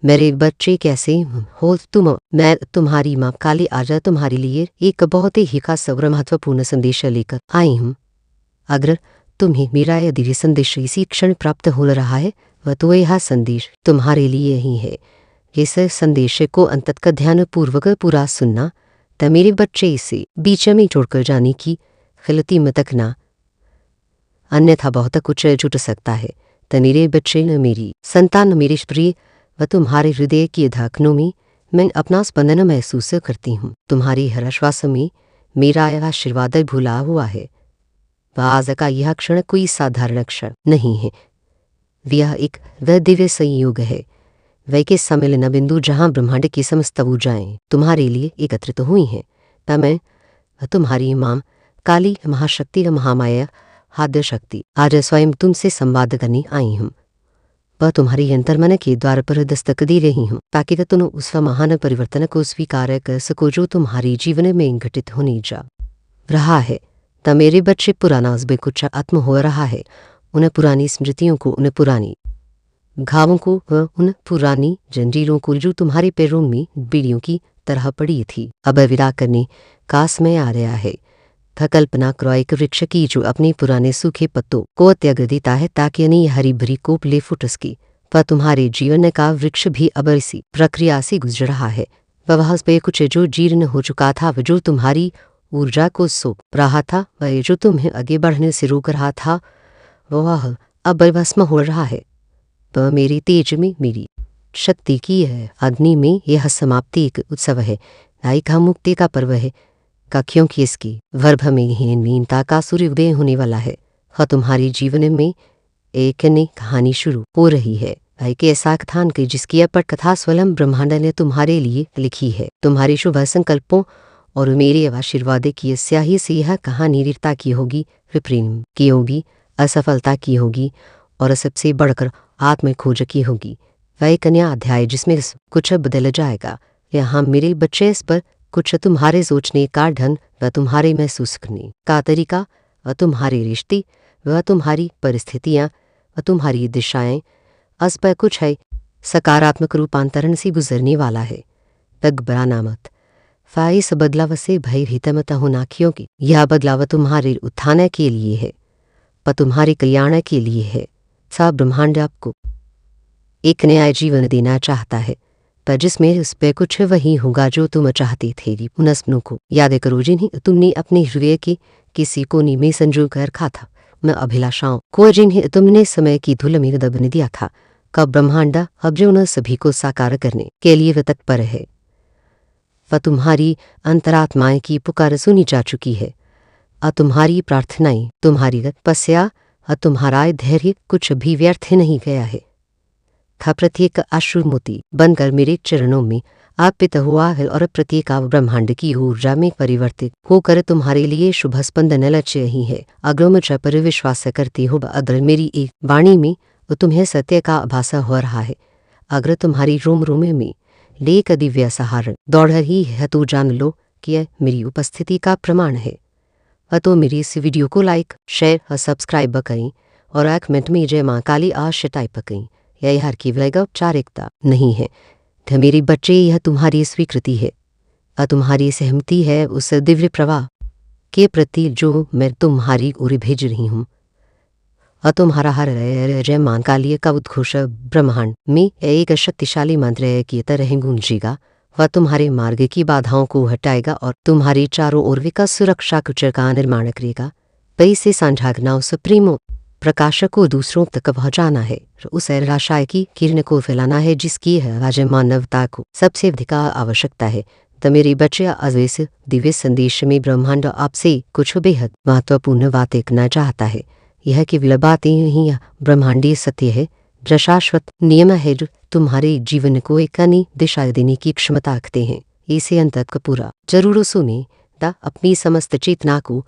मेरे बच्चे कैसे हो तुम? मैं तुम्हारी माँ काली आज तुम्हारे लिए एक बहुत ही खास और महत्वपूर्ण संदेश लेकर आई हूँ। अगर तुम्हें मेरा यदि संदेश इसी क्षण प्राप्त हो रहा है वह तो यह संदेश तुम्हारे लिए ही है। इस संदेश को अंत तक ध्यानपूर्वक पूरा सुनना तो मेरे बच्चे इसे बीच में छोड़कर जाने की गलती मत करना, अन्यथा बहुत कुछ जुट सकता है। तो मेरे बच्चे न मेरी संतान मेरे प्रिय व तुम्हारे हृदय की धड़कनों में मैं अपना स्पंदन महसूस करती हूँ। तुम्हारी हर श्वास में मेरा यह आशीर्वाद भुला हुआ है। आज का यह क्षण कोई साधारण क्षण नहीं है, यह एक वह दिव्य संयोग है, वह के सम्मिलन बिंदु जहाँ ब्रह्मांड की समस्त ऊर्जाएं तुम्हारे लिए एकत्रित हुई हैं। तब मैं तुम्हारी माँ काली महाशक्ति व महामाया आद्य शक्ति आज स्वयं तुमसे संवाद करने आई हूँ। वह तुम्हारी अंतर्मन के द्वार पर दस्तक दे रही हूँ ताकि तुम उस महान परिवर्तन को स्वीकार कर सको जो तुम्हारे जीवन में घटित होने जा रहा है। तब मेरे बच्चे पुराना अज़्ब कुछ आत्म हो रहा है, उन पुरानी स्मृतियों को, उन पुरानी घावों को व उन पुरानी जंजीरों को जो तुम्हारे पैरों में बीड़ियों की तरह पड़ी थी अब विदा करने का समय आ रहा है। कल्पना करो एक वृक्ष की जो अपने पुराने सूखे पत्तों को त्याग देता है ताकि अन्य हरी भरी कोप ले फुट सके। पर तुम्हारे जीवन का वृक्ष भी अब इसी प्रक्रिया से गुजर रहा है। वह पे कुछ जो जीर्ण हो चुका था, वह जो तुम्हारी ऊर्जा को सौंप रहा था, वह जो तुम्हें आगे बढ़ने से रोक रहा था, वह अब भस्म हो रहा है। वह मेरी तेज में, मेरी शक्ति की है अग्नि में यह समाप्ति एक उत्सव है, एक मुक्ति का पर्व है का, क्योंकि इसकी गर्भ में ही नीमता का सूर्योदय होने वाला है। तुम्हारे जीवन में एक नई कहानी शुरू हो रही है, एक ऐसा कथान की जिसकी पटकथा स्वयं ब्रह्मांड ने तुम्हारे लिए लिखी है। तुम्हारे शुभ संकल्पों और मेरे आशीर्वाद की स्याही से यह कहानी रीता की होगी, विप्रेम की होगी, असफलता की होगी और सबसे बढ़कर आत्म खोज की होगी। वह एक नया अध्याय जिसमें कुछ बदल जाएगा। यहाँ मेरे बच्चे इस पर कुछ तुम्हारे सोचने का ढंग व तुम्हारे महसूस करने का तरीका व तुम्हारे रिश्ते व तुम्हारी परिस्थितियाँ व तुम्हारी दिशाएं अस पर कुछ है सकारात्मक रूपांतरण से गुजरने वाला है। घबराना मत, इस बदलाव से भयभीत मत होना, क्योंकि यह बदलाव तुम्हारे उत्थान के लिए है, पर तुम्हारे कल्याण के लिए है। सब ब्रह्मांड आपको एक नया जीवन देना चाहता है, पर जिसमें उस पर कुछ वही होगा जो तुम चाहते थे। उन सपनों को याद करो जिन्हें तुमने अपने हृदय के किसी कोने में संजो कर रखा था, मैं अभिलाषाओं को जिन्हें तुमने समय की धूल में दबने दिया था। कब ब्रह्मांड अब जो उन सभी को साकार करने के लिए वह तत्पर है। वह तुम्हारी अंतरात्माएं की पुकार सुनी जा चुकी है, और तुम्हारी प्रार्थनाएं, तुम्हारी तपस्या और तुम्हारा धैर्य कुछ भी व्यर्थ नहीं गया है। प्रत्येक अश्रु मोती बनकर मेरे चरणों में अर्पित हुआ है और प्रत्येक ब्रह्मांड की ऊर्जा में परिवर्तित होकर तुम्हारे लिए शुभ स्पंदन लक्ष्य ही है। अगर मुझ पर विश्वास करते हो, अगर मेरी एक वाणी में तुम्हें सत्य का आभास हो रहा है, अगर तुम्हारी रोम रोम में लेक दिव्य सहारण दौड़ रही है, तो जान लो कि यह मेरी उपस्थिति का प्रमाण है। तो मेरी इस वीडियो को लाइक, शेयर और सब्सक्राइब करें और एक मिनट में जय माँ काली आश टाइप करें। यह हर केवल औपचारिकता नहीं है, तो मेरे बच्चे यह तुम्हारी स्वीकृति है और तुम्हारी सहमति है उस दिव्य प्रवाह के प्रति जो मैं तुम्हारी ओर भेज रही हूँ। और तुम्हारा हर जय माँ काली का उद्घोष ब्रह्मांड में एक शक्तिशाली मंत्र की तरह गूंजेगा। वह तुम्हारे मार्ग की बाधाओं को हटाएगा और तुम्हारे चारों ओर विकास सुरक्षा कुच का निर्माण करेगा। पैसे साझा करना, उस प्रेमो प्रकाश को दूसरों तक पहुंचाना है, उस राशाय की किरण को फैलाना है जिसकी आज मानवता को सबसे अधिक आवश्यकता है। तो मेरे बच्चे आज इस दिव्य संदेश में ब्रह्मांड आपसे कुछ बेहद महत्वपूर्ण बातें करना चाहता है। यह केवल बातें ही ब्रह्मांडीय सत्य है, जो शाश्वत नियम है, जो तुम्हारे जीवन को एक नई दिशा देने की क्षमता रखते हैं। इसे अंत तक पूरा जरूर सुने, अपनी समस्त चेतना को,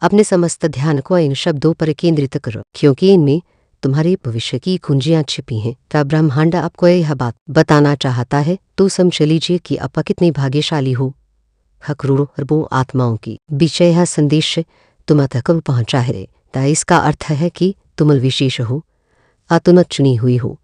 अपने समस्त ध्यान को इन शब्दों पर केंद्रित करो, क्योंकि इनमें तुम्हारे भविष्य की कुंजियां छिपी हैं। तब ब्रह्मांड आपको यह बात बताना चाहता है, तो समझ लीजिए कि आप कितने भाग्यशाली हो। करोड़ों अरबों आत्माओं की बीच यह संदेश तुम तक पहुंचा है। इसका अर्थ है कि तुम विशेष हो, तुम चुनी हुई हो,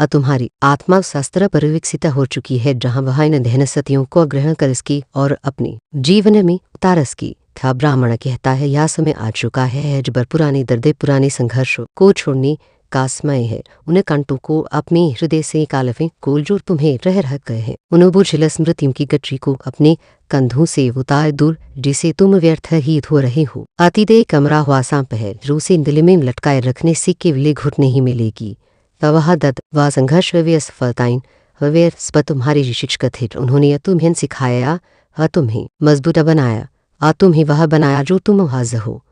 तुम्हारी आत्मा शास्त्र पर विकसित हो चुकी है, जहाँ वह इन दहन सत्यों को ग्रहण कर इसकी और अपने जीवन में उतार इसकी था। ब्राह्मण कहता है यह समय आ चुका है जब पुराने दर्दे पुराने संघर्षों को छोड़ने का समय है। उन कांटों को अपने हृदय से निकालवें को जो तुम्हें रह गए हैं। उन बुझल स्मृतियों की गठरी को अपने कंधों से उतार दूर, जिसे तुम व्यर्थ ही हो रहे हो। अतिदेय कमरा हुआ सांप है, रूसे दिल में लटकाए रखने से केवल घुट नहीं मिलेगी। वह दर्द व संघर्ष वे असफलताएं वे तुम्हारे शिक्षक थे। उन्होंने तुम्हें सिखाया, तुम्हें मजबूत बनाया, तुम्हें वह बनाया जो तुम आज हो।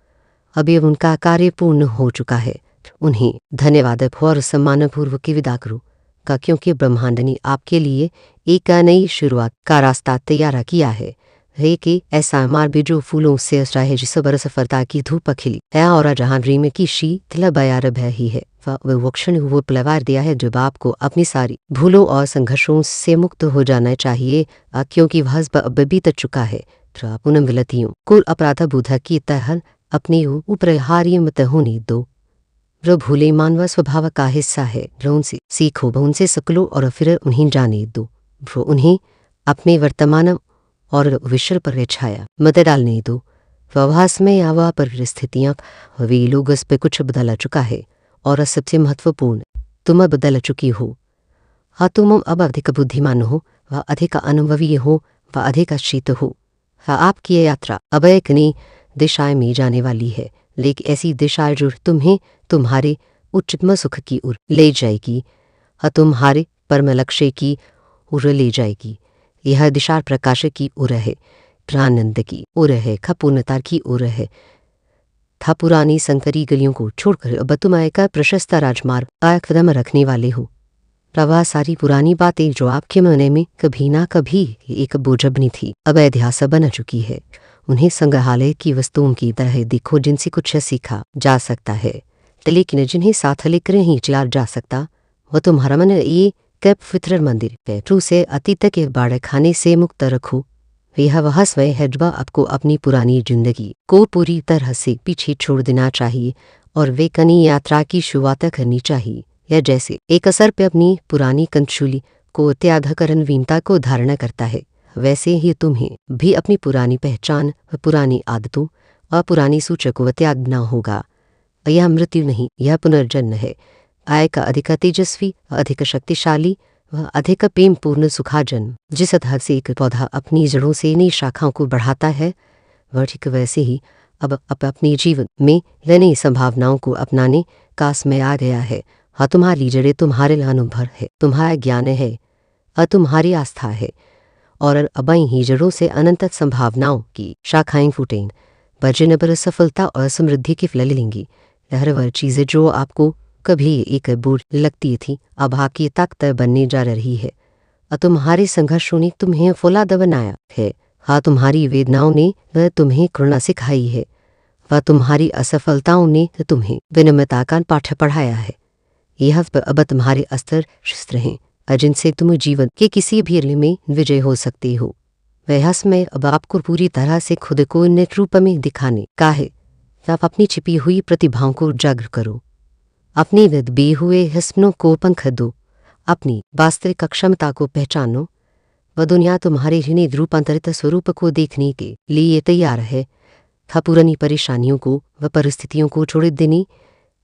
अभी उनका कार्य पूर्ण हो चुका है। उन्हें धन्यवाद और सम्मानपूर्वक विदा करो का, क्योंकि ब्रह्मांड ने आपके लिए एक नई शुरुआत का रास्ता तैयार किया है। कि ऐसा मार्ग जो फूलों से असरा है, जिस पर सफलता की धूप खिली है और जहाँ ड्रीम की शीतल बयार बह ही है। वो क्षण वो पलवार दिया है जब आपको अपनी सारी भूलों और संघर्षों से मुक्त हो जाना चाहिए, क्योंकि वह अब बीत चुका है। उन गलतियों को अपराध बोध की तरह अपने ऊपर हारी मत होने दो। भूले मानव स्वभाव का हिस्सा है। उनसे सीखो, उनसे सकलो और फिर उन्हें जाने दो। उन्हें अपने वर्तमान और विश्व पर छाया मत डालने दो। व्यवहास में आवा परिस्थितियाँ वे लोग इस पर कुछ बदला चुका है, और सबसे महत्वपूर्ण तुम बदल चुकी हो। तुम अब अधिक बुद्धिमान हो, व अधिक अनुभवी हो, व अधिक शीत हो। आपकी यात्रा अब एक नई दिशा में जाने वाली है, लेकिन ऐसी दिशा जो तुम्हें तुम्हारे उच्चतम सुख की ओर ले जाएगी, तुम्हारे परम लक्ष्य की ओर ले जाएगी। यह दिशा प्रकाश की ओर है, आनंद की ओर है, पूर्णता की ओर है। था पुरानी संकरी गलियों को छोड़कर अब तुम एक प्रशस्त राजमार्ग कदम रखने वाले हो। प्रवाह सारी पुरानी बातें जो आपके मन में कभी ना कभी एक बोझ बनी थी, अब इतिहास बन चुकी है। उन्हें संग्रहालय की वस्तुओं की तरह देखो, जिनसे कुछ सीखा जा सकता है, लेकिन जिन्हें साथ लेकर नहीं चला जा सकता। वह तुम्हारा मन ये कैप फित्र मंदिर पैट्रू से अतीत के बाड़ खाने से मुक्त रखो। यह वह समय है जब आपको अपनी पुरानी जिंदगी को पूरी तरह से पीछे छोड़ देना चाहिए और वे कनी यात्रा की शुरुआत करनी चाहिए। यह जैसे एक असर पे अपनी पुरानी कंचुली को त्याग कर नवीनता को धारण करता है, वैसे ही तुम्हें भी अपनी पुरानी पहचान, पुरानी आदतों और पुरानी सूचक को त्यागना होगा। यह मृत्यु नहीं, यह पुनर्जन्म है। आय का अधिक तेजस्वी, अधिक शक्तिशाली व अधिक प्रेमपूर्ण सुखा जन्म। जिस तरह से एक पौधा अपनी जड़ों से नई शाखाओं को बढ़ाता है, वह ठीक वैसे ही अब अपने जीवन में नई संभावनाओं को अपनाने का समय आ गया है। तुम्हारी जड़ें तुम्हारे अनुभव है, तुम्हारा ज्ञान है, तुम्हारी आस्था है, और अब ही जड़ों से अनंत संभावनाओं की शाखाएं फूटें, जिन पर सफलता और समृद्धि की फल लेंगी। हर वह चीज़ें जो आपको कभी एक बोझ लगती थी, अब आपकी ताकत बनने जा रही है। तुम्हारे संघर्षों ने तुम्हें फौलाद बनाया है। तुम्हारी वेदनाओं ने वह तुम्हें करुणा सिखाई है, वह तुम्हारी असफलताओं ने तुम्हें विनम्रता का पाठ पढ़ाया है। यह अब तुम्हारे अस्त्र शस्त्र हैं, जिनसे तुम जीवन के किसी भी रण में विजय हो सकते हो। वह समय अब आपको पूरी तरह से खुद को निज रूप में दिखाने का है। आप अपनी छिपी हुई प्रतिभाओं को उजागर करो, अपने दबे हुए हसनों को पंख दो, अपनी वास्तविक क्षमता को पहचानो। वह दुनिया तुम्हारे ऋणी रूपांतरित स्वरूप को देखने के लिए तैयार है। पुरानी परेशानियों को व परिस्थितियों को छोड़ देने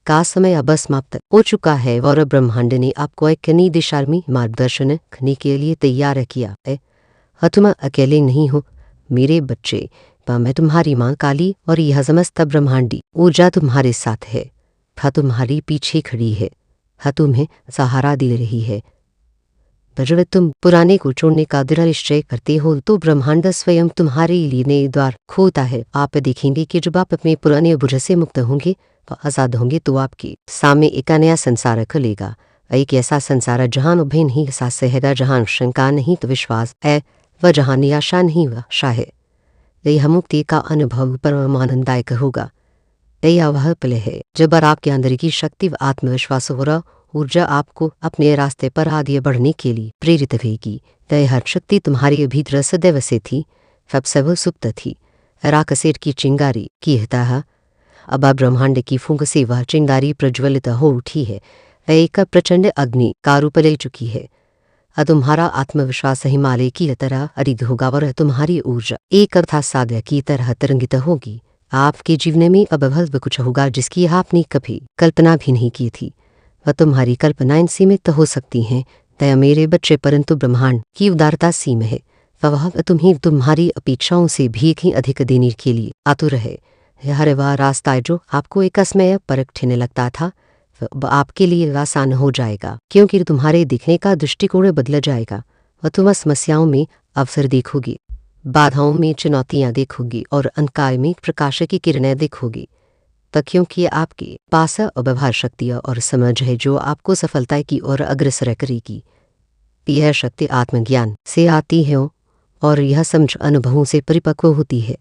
का समय अब समाप्त हो चुका है, और ब्रह्मांड ने आपको एक नई दिशा में मार्गदर्शन करने के लिए तैयार किया है। तुम अकेले नहीं हो मेरे बच्चे, मैं तुम्हारी माँ काली और यह समस्त ब्रह्मांडी ऊर्जा तुम्हारे साथ है। तुम्हारी पीछे खड़ी है, तुम्हें सहारा दे रही है। जब तुम पुराने को छोड़ने का दृढ़ निश्चय करते हो, तो ब्रह्मांड स्वयं तुम्हारे लिए नए द्वार खोलता है। आप देखेंगे कि जब आप अपने पुराने बोझ से मुक्त होंगे व आज़ाद होंगे, तो आपके सामने एक नया संसार खुलेगा। एक ऐसा संसार जहाँ उभय नहीं एहसास है, जहाँ शंका नहीं तो विश्वास है, व जहाँ निराशा नहीं व आशा है। यह मुक्ति का अनुभव परम आनंददायक होगा। यह वह पल है जब आपके अंदर की शक्ति व आत्मविश्वास और ऊर्जा आपको अपने रास्ते पर आगे बढ़ने के लिए प्रेरित करेगी। यह शक्ति तुम्हारे भीतर सदैव से थी, अब सब सुप्त थी। राकसेर की चिंगारी की तरह अब ब्रह्मांड की फूंक से वह चिंगारी प्रज्वलित हो उठी है। एक प्रचंड अग्नि का रूप ले चुकी है। तुम्हारा आत्मविश्वास हिमालय की तरह अरिग होगा और तुम्हारी ऊर्जा एक अर्था सागर की तरह तरंगित होगी। आपके जीवन में अब भव्य कुछ होगा जिसकी आपने कभी कल्पना भी नहीं की थी। वह तुम्हारी कल्पनाएं सीमित हो सकती हैं तय मेरे बच्चे, परंतु ब्रह्मांड की उदारता सीम है। वह तुम्हें तुम्हारी अपेक्षाओं से भी कहीं अधिक देने के लिए आतुर है। हर वह रास्ता जो आपको एक समय पर ठहरने लगता था वह आपके लिए आसान हो जाएगा, क्योंकि तुम्हारे दिखने का दृष्टिकोण बदल जाएगा। वह तुम समस्याओं में अवसर देखोगी, बाधाओं में चुनौतियां देखोगी और अंधकार में प्रकाश की किरणें देखोगी। तो क्योंकि आपके पास अव्यवहार शक्ति और समझ है जो आपको सफलता की ओर अग्रसर करेगी। यह शक्ति आत्मज्ञान से आती है और यह समझ अनुभवों से परिपक्व होती है।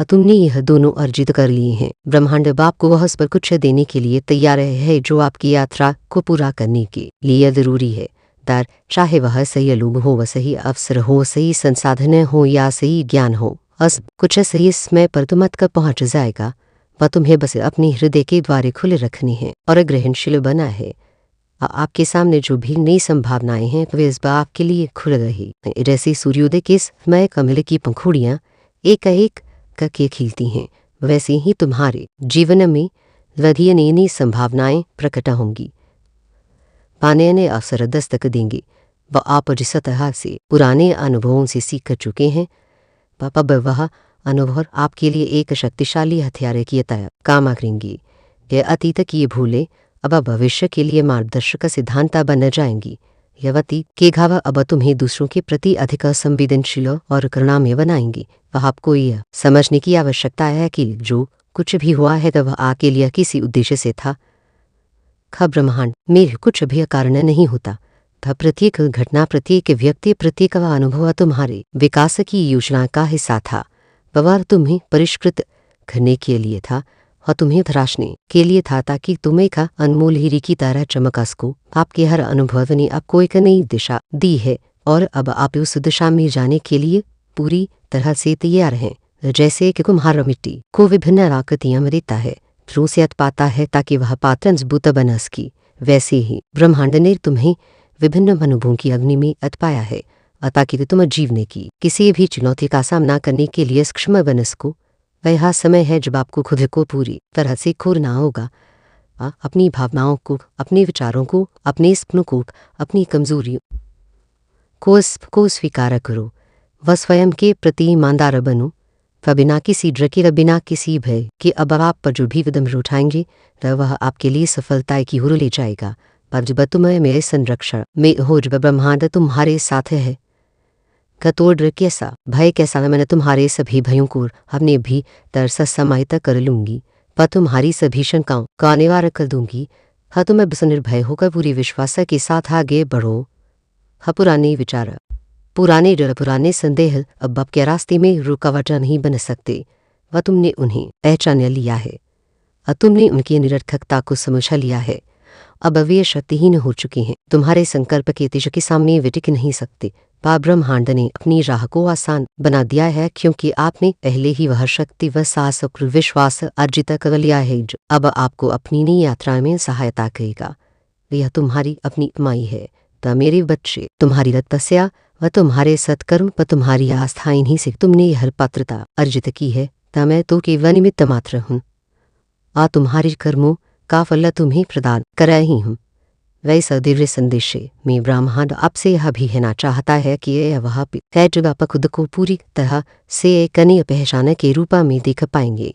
तुमने यह दोनों अर्जित कर लिए हैं। ब्रह्मांड बाप को वह सब कुछ देने के लिए तैयार है जो आपकी यात्रा को पूरा करने के लिए जरूरी है। दर चाहे वह सही लोभ हो, वह सही अवसर हो, सही संसाधन हो या सही ज्ञान हो, कुछ सही समय पर तुम तक पहुंच जाएगा। वह तुम्हें बस अपने हृदय के द्वारे खुले रखने हैं और ग्रहणशील बना है। आपके सामने जो भी नई संभावनाएं हैं वे इस बार आपके लिए खुल रही। जैसे सूर्योदय के समय कमल की पंखुड़ियां एक एक करके खिलती हैं, वैसे ही तुम्हारे जीवन में वधिया नई नई संभावनाएं प्रकट होंगी, पाने नए अवसर दस्तक देंगे। वह आप जिस तरह से पुराने अनुभवों से सीख कर चुके हैं, अब वह अनुभव आपके लिए एक शक्तिशाली हथियार की तरह काम करेंगी। यह अतीत की भूलें अब भविष्य के लिए मार्गदर्शक सिद्धांत बन जाएंगी। यवती के घाव अब तुम्हें दूसरों के प्रति अधिक संवेदनशील और करुणामय बनाएंगी। वह आपको यह समझने की आवश्यकता है कि जो कुछ भी हुआ है तो वह आपके लिए किसी उद्देश्य से था। ब्रह्मांड में कुछ भी कारण नहीं होता। प्रत्येक घटना, प्रत्येक व्यक्ति, प्रत्येक अनुभव तुम्हारे विकास की योजना का हिस्सा था। वह तुम्हें परिष्कृत करने के लिए था और तुम्हें तराशने के लिए था, ताकि तुम एक अनमोल हीरे की तरह चमक सको। आपके हर अनुभव ने आपको एक नई दिशा दी है और अब आप उस दिशा में जाने के लिए पूरी तरह से तैयार हैं। जैसे कि कुम्हार मिट्टी को विभिन्न आकृतियां में देता है, थ्रू से पाता है ताकि वह पात्र मजबूत बन सके, वैसे ही ब्रह्मांड ने तुम्हें विभिन्न अनुभवों की अग्नि में अतपाया है ताकि तुम जीवन की किसी भी चुनौती का सामना करने के लिए सक्षम बन सको। वह समय है जब आपको खुद को पूरी तरह से खोलना होगा। अपनी भावनाओं को, अपने विचारों को, अपने सपनों को, अपनी कमजोरियों को स्वीकार करो। वह स्वयं के प्रति ईमानदार बनो। बिना किसी डर के, बिना किसी भय के अब आप पर जो भी कदम उठाएंगे तो वह आपके लिए सफलता की ओर ले जाएगा। पर जब तुम मेरे संरक्षण में हो, जब ब्रह्मांड तुम्हारे साथ है, कतोड़ डर कैसा, भय कैसा, मैंने तुम्हारे सभी भयों को अपने भी तरस समाहित कर लूंगी। पर तुम्हारी सभी शंकाओं का निवारण कर दूंगी। तुम बस निर्भय होकर पूरी विश्वास के साथ आगे बढ़ो। पुराने विचार, पुराने डर, पुराने संदेह अब आपके रास्ते में रुकावट नहीं बन सकते। वह तुमने उन्हें पहचान लिया है, तुमने उनकी निरर्थकता को समझ लिया है। अब वे शक्तिहीन हो चुके हैं, तुम्हारे संकल्प के तेज के सामने वे टिक नहीं सकते। ब्रह्मांड ने अपनी राह को आसान बना दिया है, क्योंकि आपने पहले ही वह शक्ति, व साहस और विश्वास अर्जित कर लिया है जो अब आपको अपनी नई यात्रा में सहायता करेगा। यह तुम्हारी अपनी कमाई है। तो मेरे बच्चे, तुम्हारी तपस्या व तुम्हारे सत्कर्म पर तुम्हारी आस्था इन्हीं से तुमने यह पात्रता अर्जित की है। तो मैं तो केवल निमित्त मात्र हूँ। तुम्हारे कर्मों का फल तुम्हें प्रदान कर रही हूँ। वैसा दिव्य संदेश में ब्रह्मांड आपसे यह भी कहना चाहता है कि यह वह है जब आप खुद को पूरी तरह से एक नई पहचान के रूप में देख पाएंगे।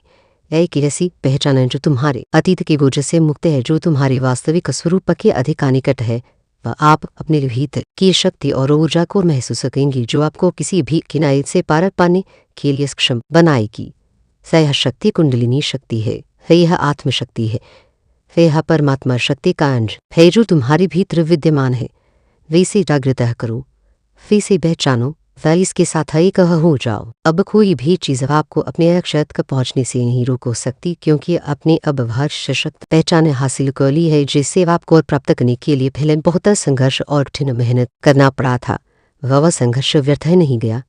एक ऐसी पहचान जो तुम्हारे अतीत के बोझ से मुक्त है, जो तुम्हारे वास्तविक स्वरूप के अधिक निकट है। वह आप अपने भीतर की शक्ति और ऊर्जा को महसूस करेंगी, जो आपको किसी भी किनारे से पार पाने के लिए सक्षम बनाएगी। यह शक्ति कुंडलिनी शक्ति है, यह आत्मशक्ति है, यह परमात्मा शक्ति का अंश है जो तुम्हारे भीतर विद्यमान है। वैसे जागृत करो, वैसे पहचानो, व इसके साथ एक हो जाओ। अब कोई भी चीज़ आपको अपने लक्ष्य तक पहुंचने से नहीं रोक सकती, क्योंकि अपने अब वह सशक्त पहचान हासिल कर ली है जिसे आपको प्राप्त करने के लिए पहले बहुत संघर्ष और कठिन मेहनत करना पड़ा था। वह संघर्ष व्यर्थ नहीं गया,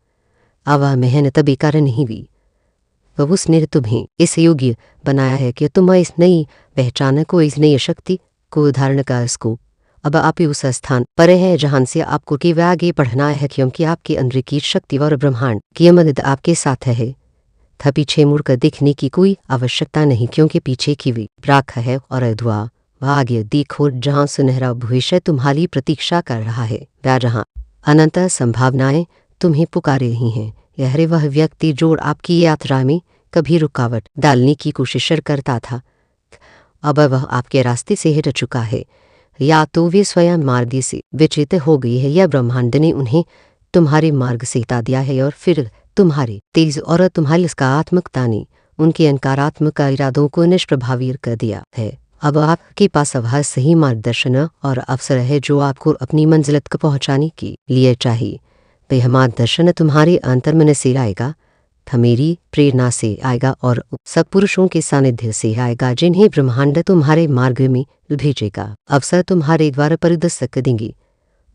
वह मेहनत बेकार नहीं हुई। वह उसने तुम्हें इस योग्य बनाया है कि तुम इस नई पहचान को, इस नई शक्ति आपको उदाहरण का इसको अब आप उस स्थान पर हैं जहां से आपको केवल आगे बढ़ना है, क्योंकि आपके अंदर की शक्ति और ब्रह्मांड की मदद आपके साथ है। था पीछे मुड़कर देखने की कोई आवश्यकता नहीं, क्योंकि पीछे की भी राख है और दुआ वह आगे देखो जहां सुनहरा भविष्य तुम्हारी प्रतीक्षा कर रहा है, वह जहां अनंत संभावनाएं तुम्हें पुकारे रही हैं। यह वह व्यक्ति जो आपकी यात्रा में कभी रुकावट डालने की कोशिश करता था, अब वह आपके रास्ते से हट चुका है। या तो वे स्वयं मार्ग से विचलित हो गई है, या ब्रह्मांड ने उन्हें तुम्हारे मार्ग से हटा दिया है और फिर तुम्हारे तेज और तुम्हारी सकारात्मकता ने उनके नकारात्मक इरादों को निष्प्रभावी कर दिया है। अब आपके पास वह सही मार्गदर्शन और अवसर है जो आपको अपनी मंजिल तक पहुंचाने के लिए चाहिए। वह मार्गदर्शन तुम्हारे अंतर्मन से आएगा, मेरी प्रेरणा से आएगा और सब पुरुषों के सानिध्य से आएगा जिन्हें ब्रह्मांड तुम्हारे मार्ग में भेजेगा। अवसर तुम्हारे द्वारा पर दस्तक देंगे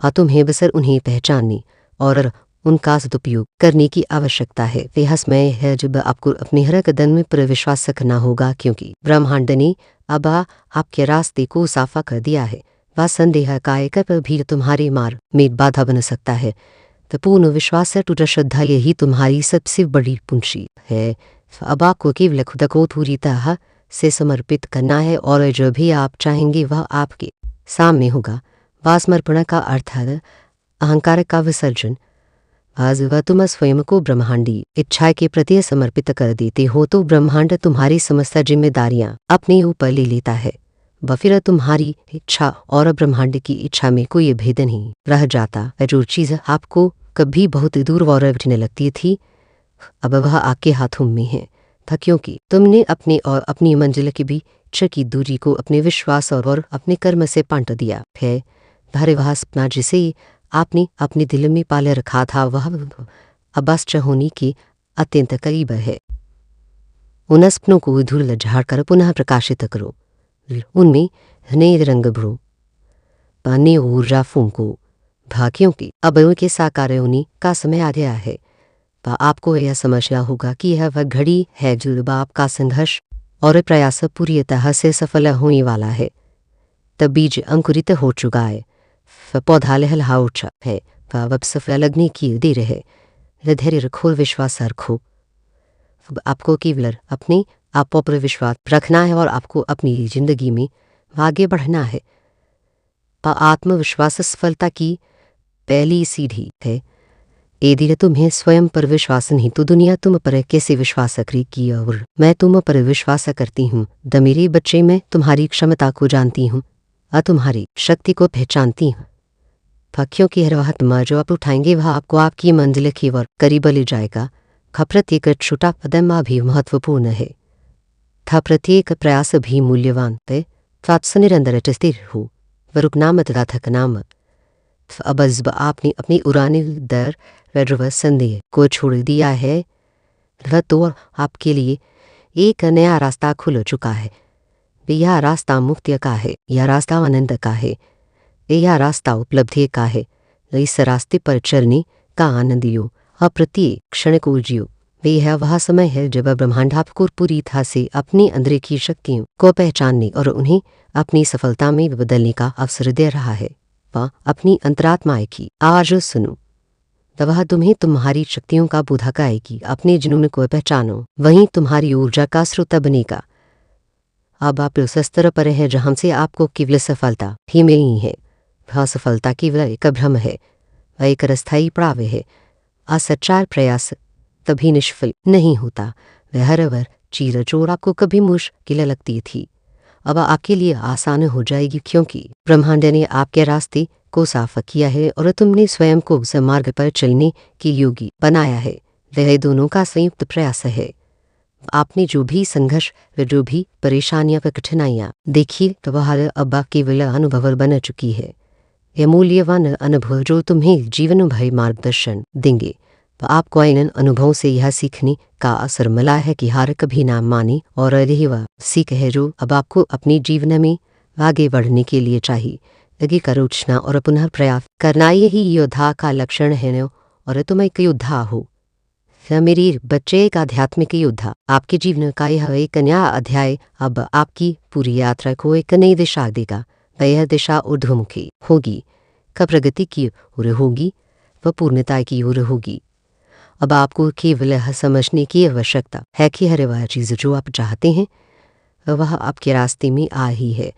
और तुम्हें बस उन्हें पहचानने और उनका सदुपयोग करने की आवश्यकता है। वह समय है जब आपको अपने हर कदम में पर विश्वास रखना होगा, क्योंकि ब्रह्मांड ने अब आपके रास्ते को साफा कर दिया है। वह संदेह का एक भी तुम्हारे मार्ग में बाधा बन सकता है। तो पूर्ण विश्वास टूटा श्रद्धा यही तुम्हारी सबसे बड़ी पूंजी है। अब आपको केवल खुद को पूरी तरह से समर्पित करना है और जो भी आप चाहेंगे वह आपके सामने होगा। वह समर्पण का अर्थ है अहंकार का विसर्जन। आज वह तुम स्वयं को ब्रह्मांडी इच्छा के प्रति समर्पित कर देते हो तो ब्रह्मांड तुम्हारी समस्त जिम्मेदारियां अपने ऊपर ले लेता है। वह फिर तुम्हारी इच्छा और ब्रह्मांड की इच्छा में कोई भेद नहीं रह जाता। जो चीज़ आपको कभी बहुत दूर और कठिन लगती थी, अब वह आपके हाथों में है था, क्योंकि तुमने अपने और अपनी मंजिल के बीच की दूरी को अपने विश्वास और अपने कर्म से पाट दिया है। धारे वह सपना जिसे आपने अपने दिल में पाले रखा था वह अब होने के अत्यंत करीब है। उन सपनों को धूल झाड़कर पुनः प्रकाशित करो, उनमें नए रंग भरो, पानी ऊर्जा फूंको, क्योंकि अब उनके साकार होने का समय आ गया है। आपको यह समझना होगा कि यह वह घड़ी है जब आपका संघर्ष और प्रयास पूरी तरह से सफल होने वाला है। तब बीज अंकुरित हो चुका है, पौधा लहलहा उठा है, वह सफल लगने की देर है। धैर्य रखो, विश्वास रखो। आपको केवल अपने आप पर विश्वास रखना है और आपको अपनी जिंदगी में आगे बढ़ना है। आत्मविश्वास सफलता की पहली सीढ़ी है। यदि तुम्हें स्वयं पर विश्वास नहीं तो दुनिया तुम पर कैसे विश्वास करेगी। और मैं तुम पर विश्वास करती हूँ मेरे बच्चे, मैं तुम्हारी क्षमता को जानती हूँ और तुम्हारी शक्ति को पहचानती हूँ। क्योंकि हर वह जो आप उठाएंगे वह आपको आपकी मंजिल की ओर करीब ले जाएगा। प्रत्येक छोटा कदम भी महत्वपूर्ण है। प्रत्येक प्रयास भी मूल्यवान है। निरंतर स्थिर हो, व रुकना मत थकना मत। अब आपने अपनी उड़ाने दर व संदेह को छोड़ दिया है, वह तो आपके लिए एक नया रास्ता खुल चुका है। यह रास्ता मुक्ति का है, यह रास्ता आनंद का है, यह रास्ता उपलब्धि का है। इस रास्ते पर चलने का आनंद लो और प्रत्येक क्षण को जियो। यह वह समय है जब ब्रह्मांड आपको पूरी तरह से अपने अंदर की शक्तियों को पहचानने और उन्हें अपनी सफलता में बदलने का अवसर दे रहा है। वह अपनी अंतरात्मा की आवाज सुनो, वह तुम्हें तुम्हारी शक्तियों का बोध कराएगी। अपने जुनून को पहचानो, वहीं तुम्हारी ऊर्जा का स्रोत बनेगा। अब आप उस स्तर पर हैं जहां से आपको केवल सफलता ही मिलनी है। वह सफलता केवल एक भ्रम है, वह एक अस्थायी पड़ाव है। असच्चार प्रयास तभी निष्फल नहीं होता। वह हर वर चीज जो आपको कभी मुश्किल लगती थी अब आपके लिए आसान हो जाएगी, क्योंकि ब्रह्मांड ने आपके रास्ते को साफ किया है और तुमने स्वयं को उस मार्ग पर चलने की योगी बनाया है। वह दोनों का संयुक्त प्रयास है। आपने जो भी संघर्ष व जो भी परेशानियां व कठिनाइयां देखी तो वह अब केवल अनुभव बन चुकी है। यह मूल्यवान अनुभव जो तुम्हें जीवन भर मार्गदर्शन देंगे। आपको इन अनुभवों से यह सीखने का असर मिला है कि हार कभी ना माने, और यही वह सीख है जो अब आपको अपने जीवन में आगे बढ़ने के लिए चाहिए। लगी करोचना और पुनः प्रयास करना यही योद्धा का लक्षण है। और तुम एक योद्धा हो, मेरी बच्चे, एक आध्यात्मिक योद्धा। आपके जीवन का यह एक नया अध्याय अब आपकी पूरी यात्रा को एक नई दिशा देगा। वह दिशा ऊर्ध्वमुखी होगी, का प्रगति की ओर होगी, वह पूर्णता की ओर होगी। अब आपको केवल यह समझने की आवश्यकता है कि हर वह चीज़ जो आप चाहते हैं वह आपके रास्ते में आ ही है।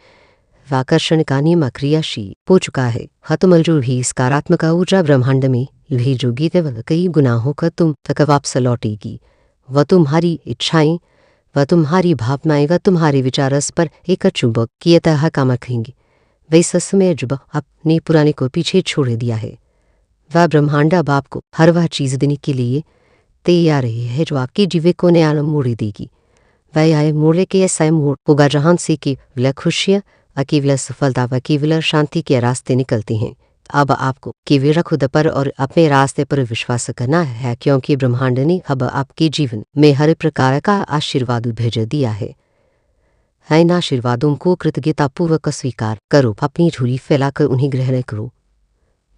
आकर्षण का नियम क्रियाशील हो चुका है। हतमल जो भी सकारात्मक ऊर्जा ब्रह्मांड में भेजोगी तो वह कई गुना होकर तुम तक वापस लौटेगी। वह तुम्हारी इच्छाएं, वह तुम्हारी भावनाएं, वह तुम्हारे विचार इस पर एक चुंबक की तरह काम रखेंगे। वे समय जब आपने पुराने को पीछे छोड़ दिया है, वह ब्रह्मांड अब आपको हर वह चीज़ देने के लिए तैयार है जो आपके जीवन को नया मोड़ देगी। वह आए मोड़े के ऐसा मोड़ होगा जहाँ से केवल खुशियाँ, केवल सफलता व केवल शांति के रास्ते निकलते हैं। अब आपको केवल खुद पर और अपने रास्ते पर विश्वास करना है, क्योंकि ब्रह्मांड ने अब आपके जीवन में हर प्रकार का आशीर्वाद भेज दिया है। इन आशीर्वादों को कृतज्ञतापूर्वक स्वीकार करो, अपनी झोली फैलाकर उन्हें ग्रहण करो।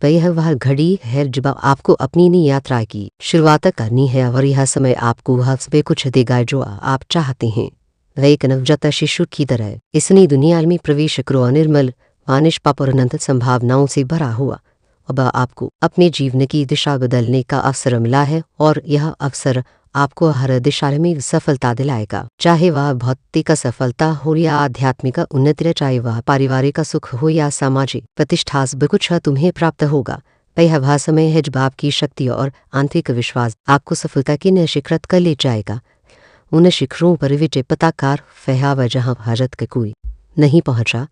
वह घड़ी है जब आपको अपनी नई यात्रा की शुरुआत करनी है, और यह समय आपको वह सब कुछ देगा जो आप चाहते हैं। वह एक नवजात शिशु की तरह इस नई दुनिया में प्रवेश करो, निर्मल निष्पाप और अनंत संभावनाओं से भरा हुआ। अब आपको अपने जीवन की दिशा बदलने का अवसर मिला है, और यह अवसर आपको हर दिशा में सफलता दिलाएगा, चाहे वह भौतिक सफलता हो या आध्यात्मिक उन्नति, चाहे वह पारिवारिक सुख हो या सामाजिक प्रतिष्ठा, सब कुछ तुम्हें प्राप्त होगा। वह समय है जब आपकी शक्ति और आंतरिक विश्वास आपको सफलता के नए शिखर कर ले जाएगा। उन शिखरों पर विजय पताकार फहरावा जहाँ भारत का कोई नहीं पहुंचा।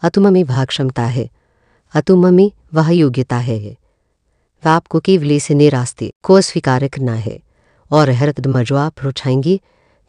तुम में वह क्षमता है, तुम में वह योग्यता है। वह आपको केवल इस नए रास्ते को स्वीकार करना है, और हर कदम जो आप उठाएंगे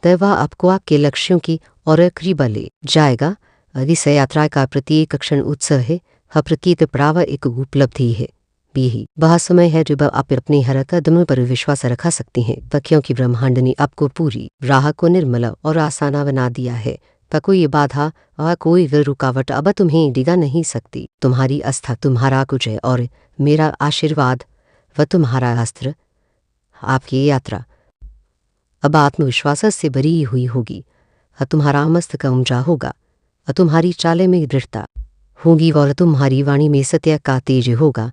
तो वह आपको आपके लक्ष्यों की और करीब ले जाएगा। इस यात्रा का प्रत्येक क्षण उत्सव है, प्रत्येक पड़ाव एक उपलब्धि है। यही वह समय है जब आप अपने हर कदम पर विश्वास रखा सकते हैं, क्योंकि ब्रह्मांड ने आपको पूरी राह को निर्मल और आसान बना दिया है। कोई बाधा और कोई रुकावट अब तुम्हें डिगा नहीं सकती। तुम्हारी आस्था तुम्हारा कुछ है, और मेरा आशीर्वाद वह तुम्हारा अस्त्र। आपकी यात्रा अब आत्मविश्वास से भरी हुई होगी। तुम्हारा मस्तक ऊंचा होगा, तुम्हारी चाले में दृढ़ता होगी, और तुम्हारी वाणी में सत्य का तेज होगा।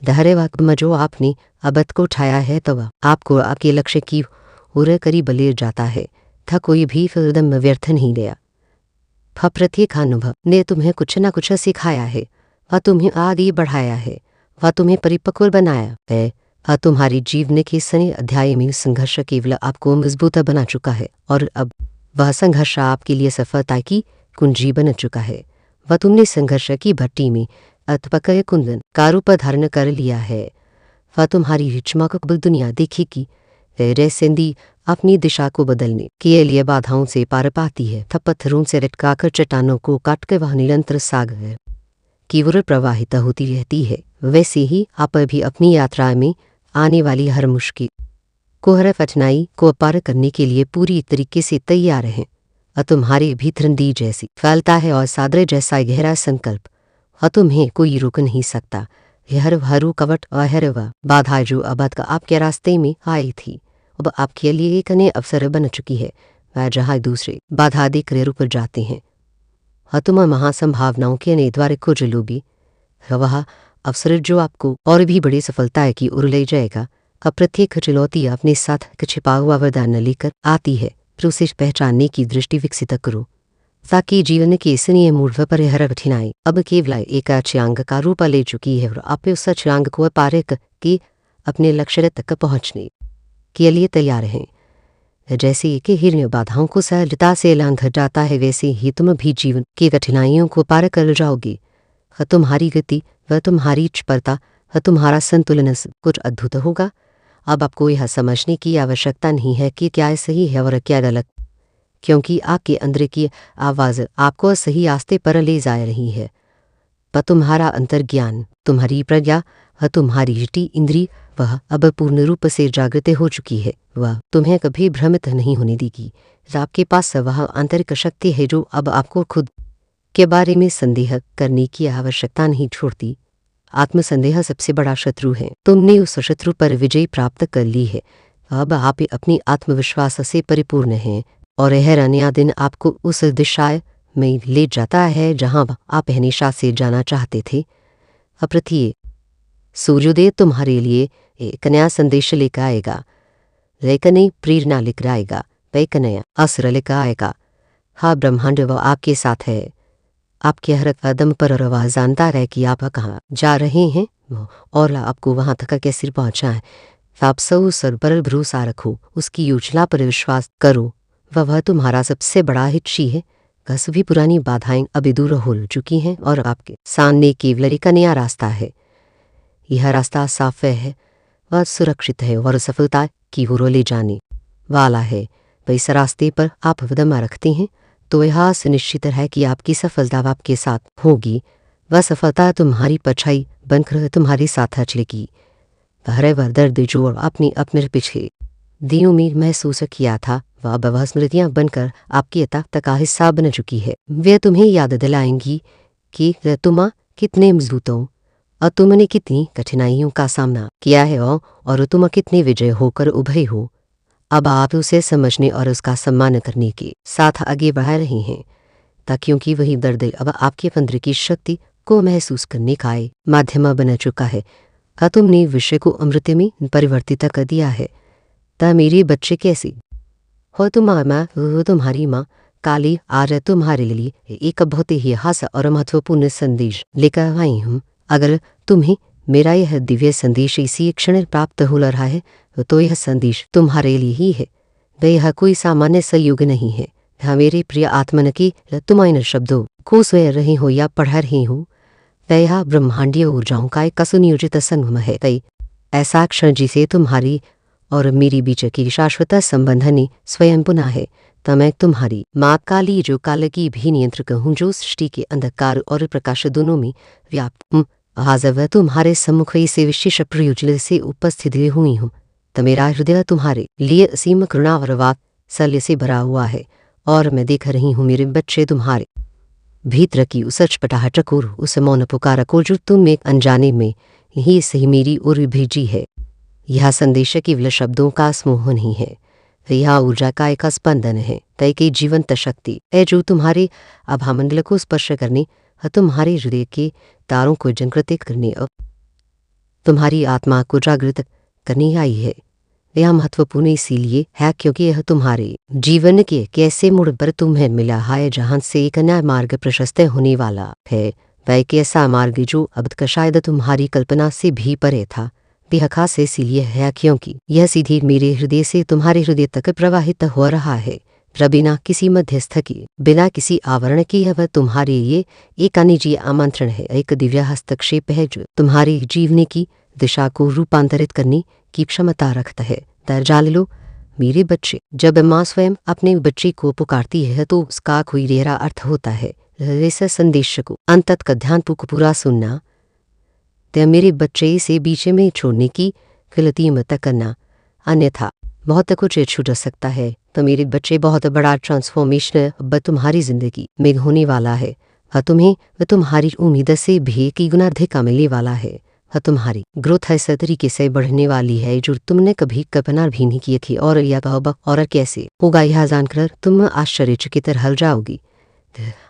धैर्य वक्त जो आपने अब को उठाया है तो वह आपको आपके लक्ष्य की ओर करीब ले जाता है। था कोई भी फिर व्यर्थ नहीं गया। प्रत्येक अनुभव ने तुम्हें कुछ न कुछ सिखाया है, वह तुम्हें आगे बढ़ाया है, वह तुम्हें परिपक्व बनाया है। तुम्हारी जीवन के सने अध्याय में संघर्ष केवल आपको मजबूत बना चुका है, और अब वह संघर्ष आपके लिए सफलता की कुंजी बन चुका है। वह तुमने संघर्ष की भट्टी में अतपकय कुंदन का रूप धारण कर लिया है। वह तुम्हारी चमक दुनिया देखेगी। रेसेंदी अपनी दिशा को बदलने के लिए बाधाओं से पार पाती है। पत्थरों से लटकाकर चट्टानों को काट कर वह निरंतर सागर की ओर प्रवाहित होती रहती है। वैसे ही आप भी अपनी यात्रा में आने वाली हर मुश्किल को, हर कठिनाई को पार करने के लिए पूरी तरीके से तैयार हैं। तुम्हारे भीतर दी जैसी फैलता है और सादर जैसा गहरा संकल्प, तुम्हें कोई रोक नहीं सकता। हर रुकावट और हर वह बाधा जो अब आपके रास्ते में आई थी, अब आपके लिए एक नए अवसर बन चुकी है। वह जहाँ दूसरे बाधा देकर रुक जाते हैं, तुम महासंभावनाओं के नए द्वार खोज लोगी। वह अवसर जो आपको और भी बड़ी सफलता की ओर ले जाएगा। प्रत्येक चुनौती अपने साथ छिपा हुआ वरदान लेकर आती है, फिर उसे पहचानने की दृष्टि विकसित करो, ताकि जीवन के इस नए मूर्व पर हर कठिनाई अब केवल एक छलांग का रूप ले चुकी है, और आप उस छलांग को पार करके अपने लक्ष्य तक पहुंचने के लिए तैयार हैं। जैसे कि हिरण बाधाओं को सहजता से लांघ जाता है, वैसे ही तुम भी जीवन की कठिनाइयों को पार कर जाओगे। तुम्हारी गति व तुम्हारी चपलता, तुम्हारा संतुलन कुछ अद्भुत होगा। अब आपको यह समझने की आवश्यकता नहीं है कि क्या सही है और क्या गलत, क्योंकि आपके अंदर की आवाज़ आपको सही रास्ते पर ले जा रही है। पर तुम्हारा अंतर्ज्ञान, तुम्हारी प्रज्ञा, तुम्हारी जटी इंद्री वह अब पूर्ण रूप से जागृत हो चुकी है। वह तुम्हें कभी भ्रमित नहीं होने देगी। आपके पास वह आंतरिक शक्ति है जो अब आपको खुद के बारे में संदेह करने की आवश्यकता नहीं छोड़ती। आत्मसंदेह सबसे बड़ा शत्रु है। तुमने उस शत्रु पर विजय प्राप्त कर ली है। अब आप अपनी आत्मविश्वास से परिपूर्ण हैं, और हर नया दिन आपको उस दिशा में ले जाता है जहां आप हमेशा से जाना चाहते थे। अप्रत्यय सूर्योदय तुम्हारे लिए एक नया संदेश लेकर आएगा, लेकर नई प्रेरणा लेकर आएगा, एक नया असर लेकर आएगा। हाँ, ब्रह्मांड वह आपके साथ है, आपके हर कदम पर वह जानता है कि आप कहाँ जा रहे हैं और आपको वहां तक कैसे पहुंचा है। आप सब सर पर भरोसा रखो, उसकी योजना पर विश्वास करो। वह तुम्हारा सबसे बड़ा हिच्ची है। सभी पुरानी बाधाएं अभी दूर हो चुकी हैं और आपके सामने केवल एक नया रास्ता है। यह रास्ता साफ है, वह सुरक्षित है और सफलता की ओर ले जाने वाला है। वह इस रास्ते पर आप कदम रखते हैं तो यह सुनिश्चित है कि आपकी सफलता आपके साथ होगी। वह सफलता तुम्हारी परछाई बनकर तुम्हारे साथ चलेगी। वह दर्द जो आपने अपने पिछले दिनों में महसूस किया था, वह स्मृतियां बनकर आपकी यथार्थ का हिस्सा बन चुकी है। वे तुम्हें याद दिलाएंगी कि तुम कितने मजबूत हो और तुमने कितनी कठिनाइयों का सामना किया है और तुम कितने विजय होकर उभरे हो। अब आप उसे समझने और उसका सम्मान करने के साथ आगे बढ़ा रहे हैं, क्योंकि वही दर्द अब आपके अंदर की शक्ति को महसूस करने का माध्यम बन चुका है। तुमने विषय को अमृत में परिवर्तित कर दिया है। मेरे बच्चे कैसे हो तुम्हारी माँ काली आज तुम्हारे लिए एक बहुत ही खास और महत्वपूर्ण संदेश लेकर आई हूँ। अगर तुम्हें मेरा यह दिव्य संदेश इसी क्षण प्राप्त हो रहा है तो यह संदेश तुम्हारे लिए ही है। वह कोई सामान्य सहयोग नहीं है। मेरे प्रिय आत्मन की तुम इन शब्दों को सुन रहे हो या पढ़ रहे हो, वह ब्रह्मांडीय ऊर्जाओं का एक सुनियोजित संगम है। ऐसा क्षण जिसे तुम्हारी और मेरी बीच की शाश्वत संबंध ने स्वयं पुनः है। मैं तुम्हारी माँ काली जो काल की भी नियंत्रक हूँ, जो सृष्टि के अंधकार और प्रकाश दोनों में व्याप्त। आज वह तुम्हारे सम्मुख इसे विशेष प्रयोजन से उपस्थित हुई हूँ। मेरा हृदय तुम्हारे लिए असीम करुणा और वात्सल्य से भरा हुआ है और मैं देख रही हूँ मेरे बच्चे तुम्हारे भीतर की उस चटपटाहट को, उस मौन पुकार को जो तुम एक अनजाने में ही सही मेरी ओर भेजी है। यह संदेश केवल शब्दों का समूह नहीं है, यह ऊर्जा का एक स्पंदन है, कई जीवंत शक्ति है जो तुम्हारे आभामंडल को स्पर्श करने, तुम्हारे हृदय के तारों को जागृत करने और तुम्हारी आत्मा को जागृत करने आई है। यह महत्वपूर्ण इसीलिए है क्योंकि यह तुम्हारे जीवन के कैसे मोड़ पर तुम्हें मिला है जहां से एक नया मार्ग प्रशस्त होने वाला है। वह एक ऐसा मार्ग जो अब तक शायद तुम्हारी कल्पना से भी परे था। यह खास इसीलिए है क्योंकि यह सीधे मेरे हृदय से तुम्हारे हृदय तक प्रवाहित हो रहा है, बिना किसी मध्यस्थ के, बिना किसी आवरण के। यह तुम्हारे लिए एक निजी आमंत्रण है, एक दिव्य हस्तक्षेप है जो तुम्हारे जीवन की दिशा को रूपांतरित करने की क्षमता रखता है। जान लो मेरे बच्चे, जब माँ स्वयं अपने बच्चे को पुकारती है तो उसका कोई गहरा अर्थ होता है। इस संदेश को अंत तक ध्यानपूर्वक पूरा सुनना, मेरे बच्चे इसे बीच में छोड़ने की गलती मत करना, अन्यथा बहुत कुछ छूट सकता है। तो मेरे बच्चे, बहुत बड़ा ट्रांसफॉर्मेशन अब तुम्हारी जिंदगी में होने वाला है। तुम्हें तुम्हारी उम्मीद से भी एक गुना अधिक मिलने वाला है। तुम्हारी ग्रोथ इस तरीके से बढ़ने वाली है जो तुमने कभी कल्पना भी नहीं की थी, और यह और कैसे होगा यह जानकर तुम आश्चर्यचकित रह जाओगी।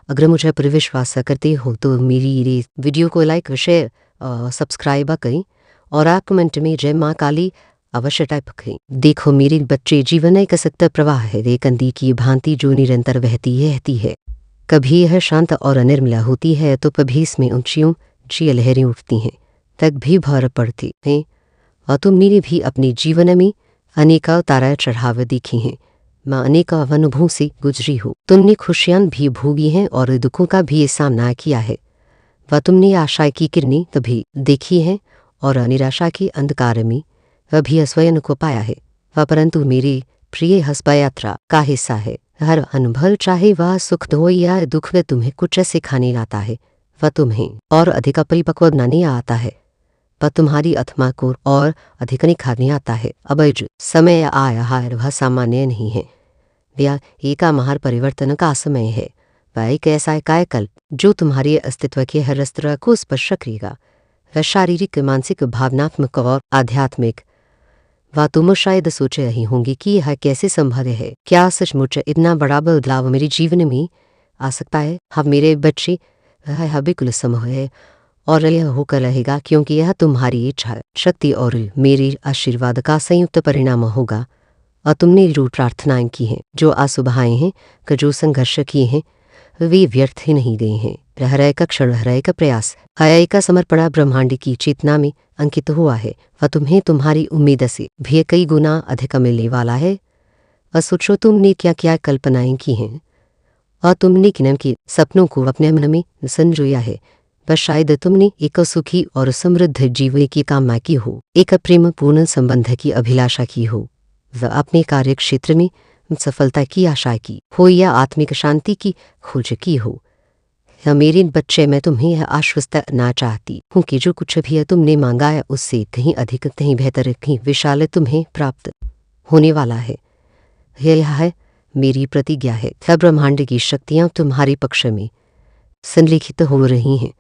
अगर मुझे पर विश्वास करते हो तो मेरी वीडियो को लाइक, शेयर और सब्सक्राइब करें और आप कमेंट में जय माँ काली अवश्य टाइप करें। देखो मेरे बच्चे, जीवन एक सत्य प्रवाह है, एक नदी की भांति जो निरंतर बहती है। कभी यह शांत और निर्मला होती है तो कभी इसमें ऊंची लहरें उठती हैं, तक भी भर पड़ती हैं। और तुमने भी अपने जीवन में अनेक उतार चढ़ाव देखी हैं। मैं अनेक अनुभवों से गुजरी हूँ। तुमने खुशियां भी भोगी हैं और दुखों का भी सामना किया है। वह तुमने आशा की किरणें तभी देखी हैं और निराशा के अंधकार में वह भी स्वयं को पाया है। वह परंतु मेरी प्रिय हस्बा यात्रा का हिस्सा है। हर अनुभव, चाहे वह सुख हो या दुख, वह तुम्हें कुछ सिखाने आता है। वह तुम्हें और अधिक परिपक्व बनाने आता है। वह तुम्हारी आत्मा को और अधिक निखारने आता है। अब जो समय आया है वह सामान्य नहीं है, यह एक महान परिवर्तन का समय है। वह एक ऐसा कायकल्प जो तुम्हारे अस्तित्व के हर स्तर को स्पर्श करेगा। वह शारीरिक, मानसिक, भावनात्मक और आध्यात्मिक। वह तुम शायद सोच रही होंगी कि यह कैसे संभव है। क्या सचमुच इतना बड़ा बदलाव मेरे जीवन में आ सकता है। हाँ मेरे बच्चे, यह बिल्कुल संभव है और यह होकर रहेगा क्योंकि यह तुम्हारी इच्छा शक्ति और मेरे आशीर्वाद का संयुक्त परिणाम होगा। और तुमने जो प्रार्थनाएं की हैं, जो आसुबहाएं हैं, जो संघर्ष किए हैं, वे व्यर्थ ही नहीं गए हैं। रह का क्षण, रह का प्रयास, हय का समर्पण ब्रह्मांड की चेतना में अंकित हुआ है। वह तुम्हें तुम्हारी उम्मीद से भी कई गुना अधिक मिलने वाला है। और सोचो तुमने क्या क्या कल्पनाएं की हैं और तुमने किन के सपनों को अपने मन में संजोया है। बस शायद तुमने एक सुखी और समृद्ध जीवन की कामना की हो, एक प्रेम पूर्ण संबंध की अभिलाषा की हो, व अपने कार्य क्षेत्र में सफलता की आशा की हो या आत्मिक शांति की खोज की हो। या मेरे बच्चे, मैं तुम्हें यह आश्वस्त करना चाहती हूँ कि जो कुछ भी तुमने मांगा है उससे कहीं अधिक, कहीं बेहतर, कहीं विशाल तुम्हें प्राप्त होने वाला है। यह है मेरी प्रतिज्ञा है। सब ब्रह्मांड की शक्तियाँ तुम्हारे पक्ष में संलिखित हो रही हैं।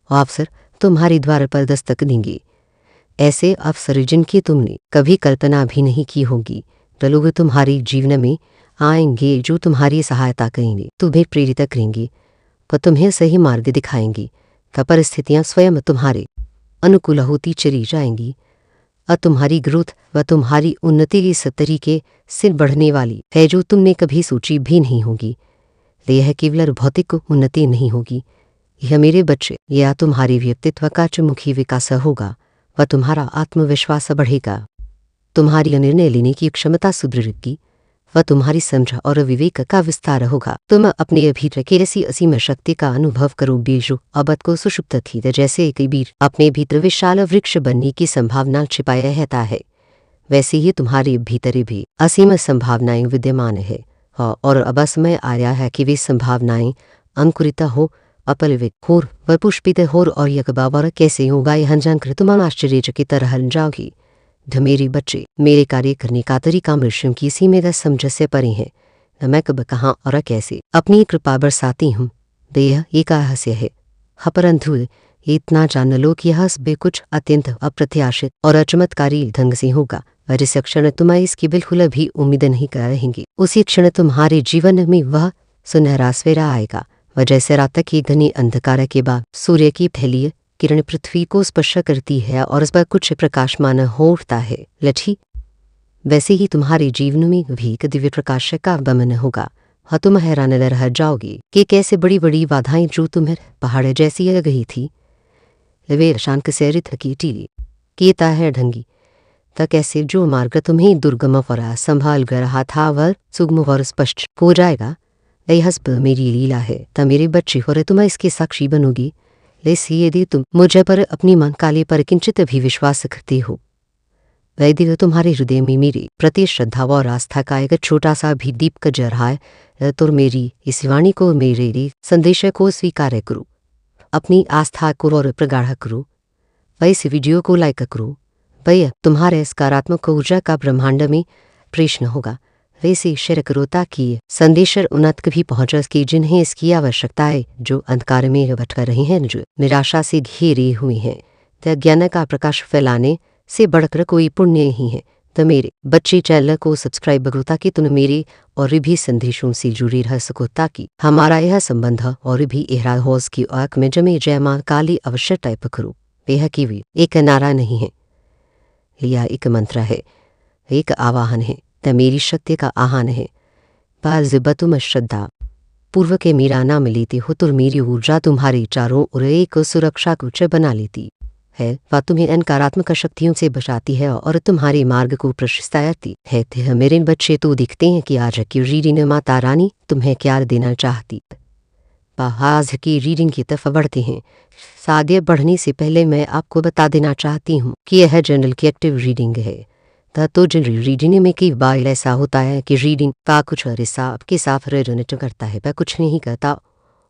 अवसर तुम्हारे द्वार पर दस्तक देंगे, ऐसे अवसर जिनकी तुमने कभी कल्पना भी नहीं की होगी। वे लोग तुम्हारे जीवन में आएंगे जो तुम्हारी सहायता करेंगे, तुम्हें प्रेरित करेंगे, पर तुम्हें सही मार्ग दिखाएंगी। तब परिस्थितियाँ स्वयं तुम्हारे अनुकूल होती चली जाएंगी और तुम्हारी ग्रोथ व तुम्हारी उन्नति इस तरीके से बढ़ने वाली है जो तुमने कभी सोची भी नहीं होगी। यह केवल भौतिक उन्नति नहीं होगी, यह मेरे बच्चे, यह तुम्हारे व्यक्तित्व का चमुखी विकास होगा व तुम्हारा आत्मविश्वास बढ़ेगा, तुम्हारी निर्णय लेने की क्षमता सुदृढ़ की व तुम्हारी समझ और विवेक का विस्तार होगा। तुम अपने भीतर की ऐसी असीम शक्ति का अनुभव करोगे जो अब को सुषुप्त थी, जैसे एक बीज अपने भीतर विशाल वृक्ष बनने की संभावना छिपाए रहता है, वैसे ही तुम्हारे भीतर भी असीम संभावनाएं विद्यमान है। और अब समय आया है कि वे संभावनाएं अंकुरित हो, अपलवित हो व पुष्पित हो, और यह बाबर कैसे होगा यह जानकर तुम आश्चर्यचकित रह जाओगी। मेरे बच्चे, मेरे कार्य करने का तरीका मनुष्यों की सीमित समझ से परे है। मैं कब, कहाँ और कैसे अपनी कृपा बरसाती हूँ, यह एक रहस्य है। परंतु इतना जान लो कि यह सब कुछ अत्यंत अप्रत्याशित और अचमत्कारी ढंग से होगा, और जिस क्षण तुम इसकी बिल्कुल भी उम्मीद नहीं कर रहेंगे, उसी क्षण तुम्हारे जीवन में वह सुनहरा सवेरा आएगा। वह जैसे रात के घने अंधकार के बाद सूर्य की पहली किरण पृथ्वी को स्पर्श करती है और उस पर कुछ प्रकाशमान हो उठता है लठी, वैसे ही तुम्हारे जीवन में भी एक दिव्य प्रकाश का आगमन होगा। हाँ तुम हैरान रह जाओगे कि कैसे बड़ी बड़ी बाधाएं जो तुम्हें पहाड़ जैसी लग गई थी, वे शांत से रित की टीली कीता है ढंगी, तक कैसे जो मार्ग तुम्हें दुर्गम और संभाल कर रहा था वह सुगम और स्पष्ट हो जाएगा। यह हस्ब मेरी लीला है, तब मेरे बच्चे और तुम इसके साक्षी बनोगी। लेसी यदि तुम मुझे पर अपनी मन काले पर किंचित भी विश्वास करते हो, वैदिक तुम्हारे हृदय में मेरी प्रति श्रद्धा और आस्था का एक छोटा सा भी दीप जल रहा है, तो मेरी इस वाणी को, मेरे संदेश को स्वीकार करो, अपनी आस्था को और प्रगाढ़ करो, वह इस वीडियो को लाइक करो। वह तुम्हारे सकारात्मक ऊर्जा का ब्रह्मांड में प्रेषण होगा। वैसे शेयर करो ताकि संदेश उन तक भी पहुँच सके जिन्हें इसकी आवश्यकता है, जो अंधकार में भटक रहे हैं, जो निराशा से घेरे हुए हैं। तो ज्ञान का प्रकाश फैलाने से बढ़कर कोई पुण्य नहीं है। तो मेरे बच्चे, चैनल को सब्सक्राइब करो ताकि तुम मेरे और भी संदेशों से जुड़े रह सको, ताकि हमारा यह संबंध और भी गहरा हो। उसकी आँख में जमे जय माँ काली अवश्य टाइप करो। यह केवल एक नारा नहीं है, यह एक मंत्र है, एक आवाहन है, त मेरी शक्ति का आह्वान है। बाज़ तुम श्रद्धा पूर्व के मेरा नाम लेते हो तो मेरी ऊर्जा तुम्हारे चारों ओर एक सुरक्षा कवच बना लेती है। वह तुम्हें नकारात्मक शक्तियों से बचाती है और तुम्हारे मार्ग को प्रशस्ताती है। मेरे बच्चे तो दिखते हैं कि आज की रीडिंग माता रानी तुम्हें क्या देना चाहती। आज की रीडिंग की तरफ बढ़ते हैं। सादे बढ़ने से पहले मैं आपको बता देना चाहती हूँ कि यह जनरल की एक्टिव रीडिंग है। तो जनरल रीडिंग में कई बार ऐसा होता है कि रीडिंग का कुछ हिस्सा आपके साथ रेजोनेट करता है, वह कुछ नहीं करता,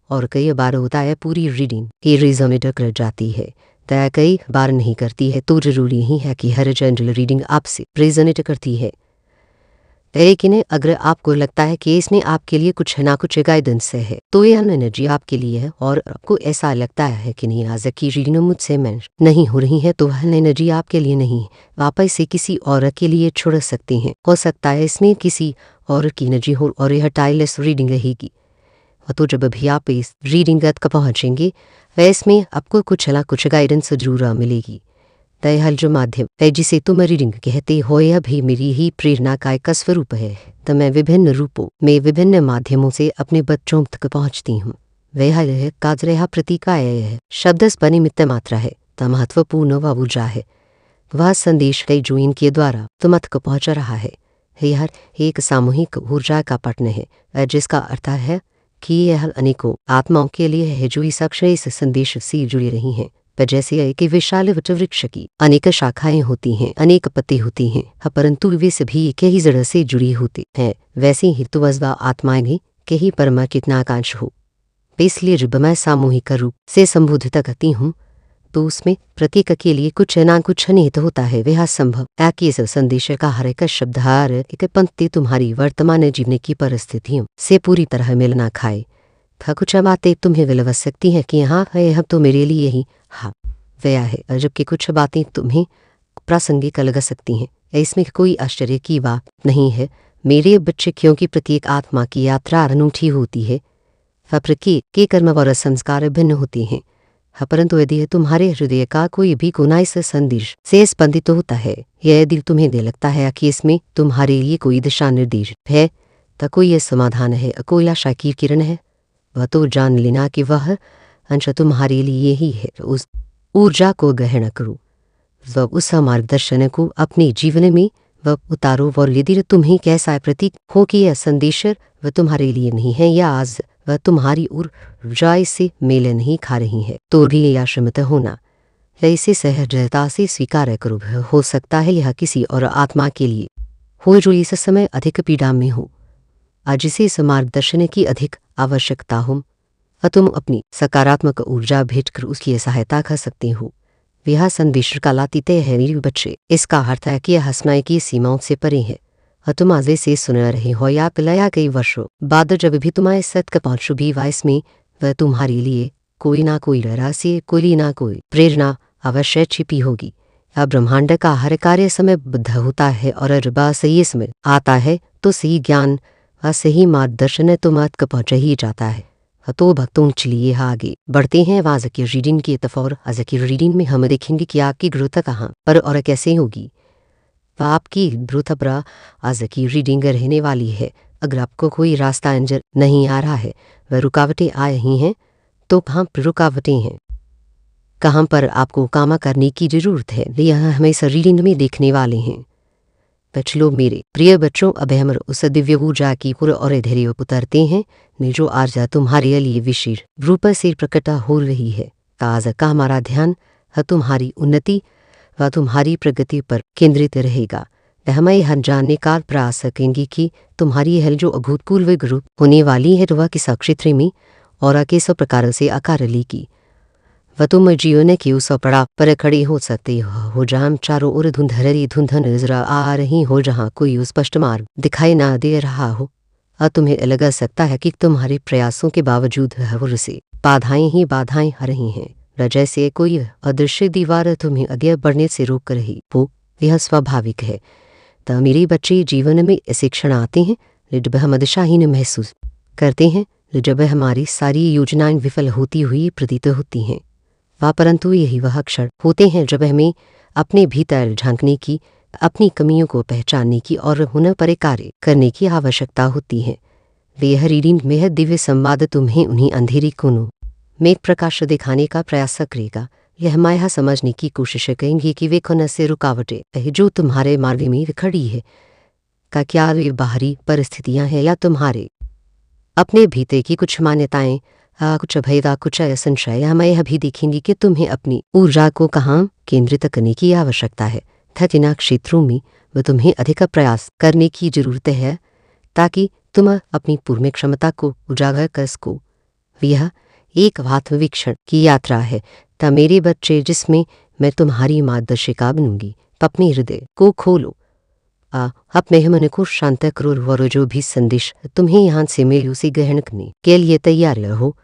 और कई बार होता है पूरी रीडिंग की रेजोनेट कर जाती है, तो कई बार नहीं करती है। तो जरूरी नहीं है कि हर जनरल रीडिंग आपसे रेजोनेट करती है, लेकिन अगर आपको लगता है कि इसमें आपके लिए कुछ ना कुछ गाइडेंस है, तो यह एनर्जी आपके लिए है। और आपको ऐसा लगता है कि नहीं, आज की रीडिंग मुझसे मैच नहीं हो रही है, तो वह एनर्जी आपके लिए नहीं है, आप इसे किसी और के लिए छोड़ सकते हैं। हो सकता है इसमें किसी और की एनर्जी हो और यह टाइलेस रीडिंग रहेगी। तो जब भी आप इस रीडिंग तक पहुँचेंगे वह इसमें आपको कुछ ना कुछ गाइडेंस जरूर मिलेगी। तय हल जो माध्यम है जिसे तुम रीडिंग कहते हो यह भी मेरी ही प्रेरणा का एक स्वरूप है। तो मैं विभिन्न रूपों में विभिन्न माध्यमों से अपने बच्चों तक पहुँचती हूँ। वह है काजरेहा प्रतीकाय है शब्द निमित्त मात्रा है त महत्वपूर्ण व ऊर्जा है वह संदेश है जो इनके द्वारा तुम तक पहुँच रहा है। यह एक सामूहिक ऊर्जा का पठन है जिसका अर्थ है कि यह अनेकों आत्माओं के लिए है जो इस अक्षय इस संदेश से जुड़ी रही हैं। पर जैसे एक विशाल वृक्ष की अनेक शाखाएं होती हैं अनेक पत्ते होते हैं परंतु वे सभी एक ही जड़ से जुड़ी होती हैं वैसे ही तो वजवा आत्माएं भी कहीं परमा कितना आकांक्ष हो। इसलिए जब मैं सामूहिक रूप से संबोधित करती हूँ तो उसमें प्रत्येक के लिए कुछ न कुछ निहित होता है। वह संभव है कि इस संदेश का हर एक शब्द हर एक पंक्ति तुम्हारी वर्तमान जीवन की परिस्थितियों से पूरी तरह मिल ना खाए। कुछ बातें तुम्हें विलव सकती हैं कि हाँ यह तो मेरे लिए ही हाँ वह है जबकि कुछ बातें तुम्हें प्रासंगिक लग सकती हैं। इसमें कोई आश्चर्य की बात नहीं है मेरे बच्चे, क्योंकि प्रत्येक आत्मा की यात्रा अनूठी होती है। प्रत्येक के कर्म और संस्कार भिन्न होते हैं परंतु यदि तुम्हारे हृदय का कोई भी कोना इस संदेश से स्पंदित होता है या यदि तुम्हें दे लगता है कि इसमें तुम्हारे लिए कोई दिशा निर्देश है तो कोई यह समाधान है कोई आशा की किरण है वह तो जान लेना कि वह अंश तुम्हारे लिए ही है। उस ऊर्जा को ग्रहण करो व उस मार्गदर्शन को अपने जीवन में वह उतारो और यदि तुम्हें कैसा प्रतीक हो कि यह संदेश वह तुम्हारे लिए नहीं है या आज वह तुम्हारी ऊर्जा से मेल नहीं खा रही है तो भी आश्रमित होना इसे सहजता से स्वीकार करो। हो सकता है यह किसी और आत्मा के लिए हो जो इस समय अधिक पीड़ा में हो आज इसे इस मार्गदर्शन की अधिक आवश्यकता हो तुम अपनी सकारात्मक ऊर्जा भेंट कर उसकी सहायता कर सकते हो। यह संदेश कालातीत है मेरे बच्चे। इसका अर्थ है कि यह हंसनाई की सीमाओं से परे है तुम आज से सुन रहे हो या पिलाया कई वर्षों बाद जब भी तुम्हारे सत्क पहुंचो भी वाइस में वह तुम्हारे लिए कोई ना कोई रहस्य कोई ना कोई प्रेरणा अवश्य छिपी होगी। ब्रह्मांड का हर कार्य समय बुद्ध होता है और जब सही समय आता है तो सही ज्ञान व सही मार्गदर्शन तुम तक पहुंच ही जाता है। तो भक्तों चलिए आगे बढ़ते हैं आज की रीडिंग की तरफ। आज की रीडिंग में हम देखेंगे कि आपकी ग्रोथ कहाँ पर और कैसे होगी। आपकी ग्रोथ पर आज की रीडिंग रहने वाली है। अगर आपको कोई रास्ता नजर नहीं आ रहा है वह रुकावटें आ रही हैं तो कहाँ पर रुकावटें हैं कहाँ पर आपको काम करने की जरूरत है यह हम इस रीडिंग में देखने वाले हैं। बच्चों मेरे प्रिय बच्चों अब हम उस दिव्य ऊर्जा की पुर और धैर्य उतरते हैं जो आज तुम्हारे लिए विशेष रूप से प्रकट हो रही है। आज का हमारा ध्यान तुम्हारी उन्नति व तुम्हारी प्रगति पर केंद्रित रहेगा। हमें यह जानने का प्रयास करेंगे कि तुम्हारी यह जो अभूतपूर्व ग्रुप होने वाली है वह किस क्षेत्र में और किस प्रकार से आकार लेगी। वह तुम जीवन के उस पड़ाव पर खड़े हो सकते हो जहाँ चारों ओर धुंधरी धुंधन नजर आ रही हो, जहाँ कोई स्पष्ट मार्ग दिखाई ना दे रहा हो। तुम्हें लग सकता है कि तुम्हारे प्रयासों के बावजूद से बाधाएं ही बाधाएं आ रही हैं, जैसे कोई अदृश्य दीवार तुम्हें आगे बढ़ने से रोक रही हो। यह स्वाभाविक है। तो मेरे बच्चे, जीवन में ऐसे क्षण आते हैं जब हम दिशाहीन महसूस करते हैं, जब हमारी सारी योजनाएं विफल होती हुई प्रतीत होती हैं। परंतु यही वह क्षण होते हैं जब हमें अपने भीतर झांकने की, अपनी कमियों को पहचानने की और उन पर कार्य करने की आवश्यकता होती है। यह रीडिंग में दिव्य संवाद तुम्हें उन्हीं अंधेरी कोनों में प्रकाश दिखाने का प्रयास करेगा। यह माया समझने की कोशिश करेंगे कि वे कौन से रुकावटें जो तुम्हारे मार्ग में खड़ी है, का क्या वे बाहरी परिस्थितियां हैं या तुम्हारे अपने भीतर की कुछ मान्यताएं, कुछ भयदा, कुछ संशय। हम यह भी देखेंगे कि तुम्हें अपनी ऊर्जा को कहाँ केंद्रित करने की आवश्यकता है तथा जिन क्षेत्रों में वह तुम्हें अधिक प्रयास करने की जरूरत है ताकि तुम अपनी पूर्ण क्षमता को उजागर कर सको। यह एक आत्मवीक्षण की यात्रा है ता मेरे बच्चे, जिसमें मैं तुम्हारी मार्गदर्शिका बनूंगी। अपने हृदय को खोलो, अपने मन को शांत करो और जो भी संदेश तुम्हें यहाँ से मिले उसे ग्रहण करने के लिए तैयार रहो।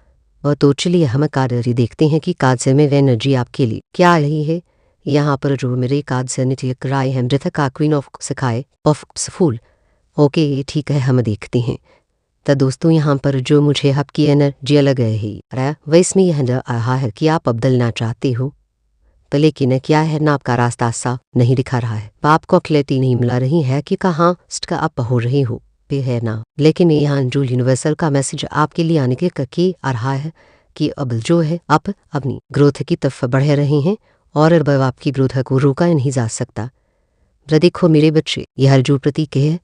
और तो चलिए हम कार्य देखते हैं कि कार्य में वह एनर्जी आपके लिए क्या रही है। यहाँ पर जो मेरे कार्य नित्य कराए हैं मृत का क्वीन ऑफ सिखाए ऑफ फूल। ओके, ठीक है, हम देखते हैं। तो दोस्तों यहाँ पर जो मुझे आपकी एनर्जी लग है वह इसमें यह रहा है कि आप अब बदलना चाहते हो, तो लेकिन क्या है ना, आपका रास्ता साफ नहीं दिखा रहा है, आपको क्लैरिटी नहीं मिला रही है कि कहाँ का आप हो रहे हो पे है ना। लेकिन यहाँ जो यूनिवर्सल का मैसेज आपके लिए आने के आ रहा है कि अब जो है आप अपनी ग्रोथ की तरफ बढ़ रहे हैं और अब आपकी ग्रोथ को रोका नहीं जा सकता। देखो मेरे बच्चे, यह जो प्रतीक है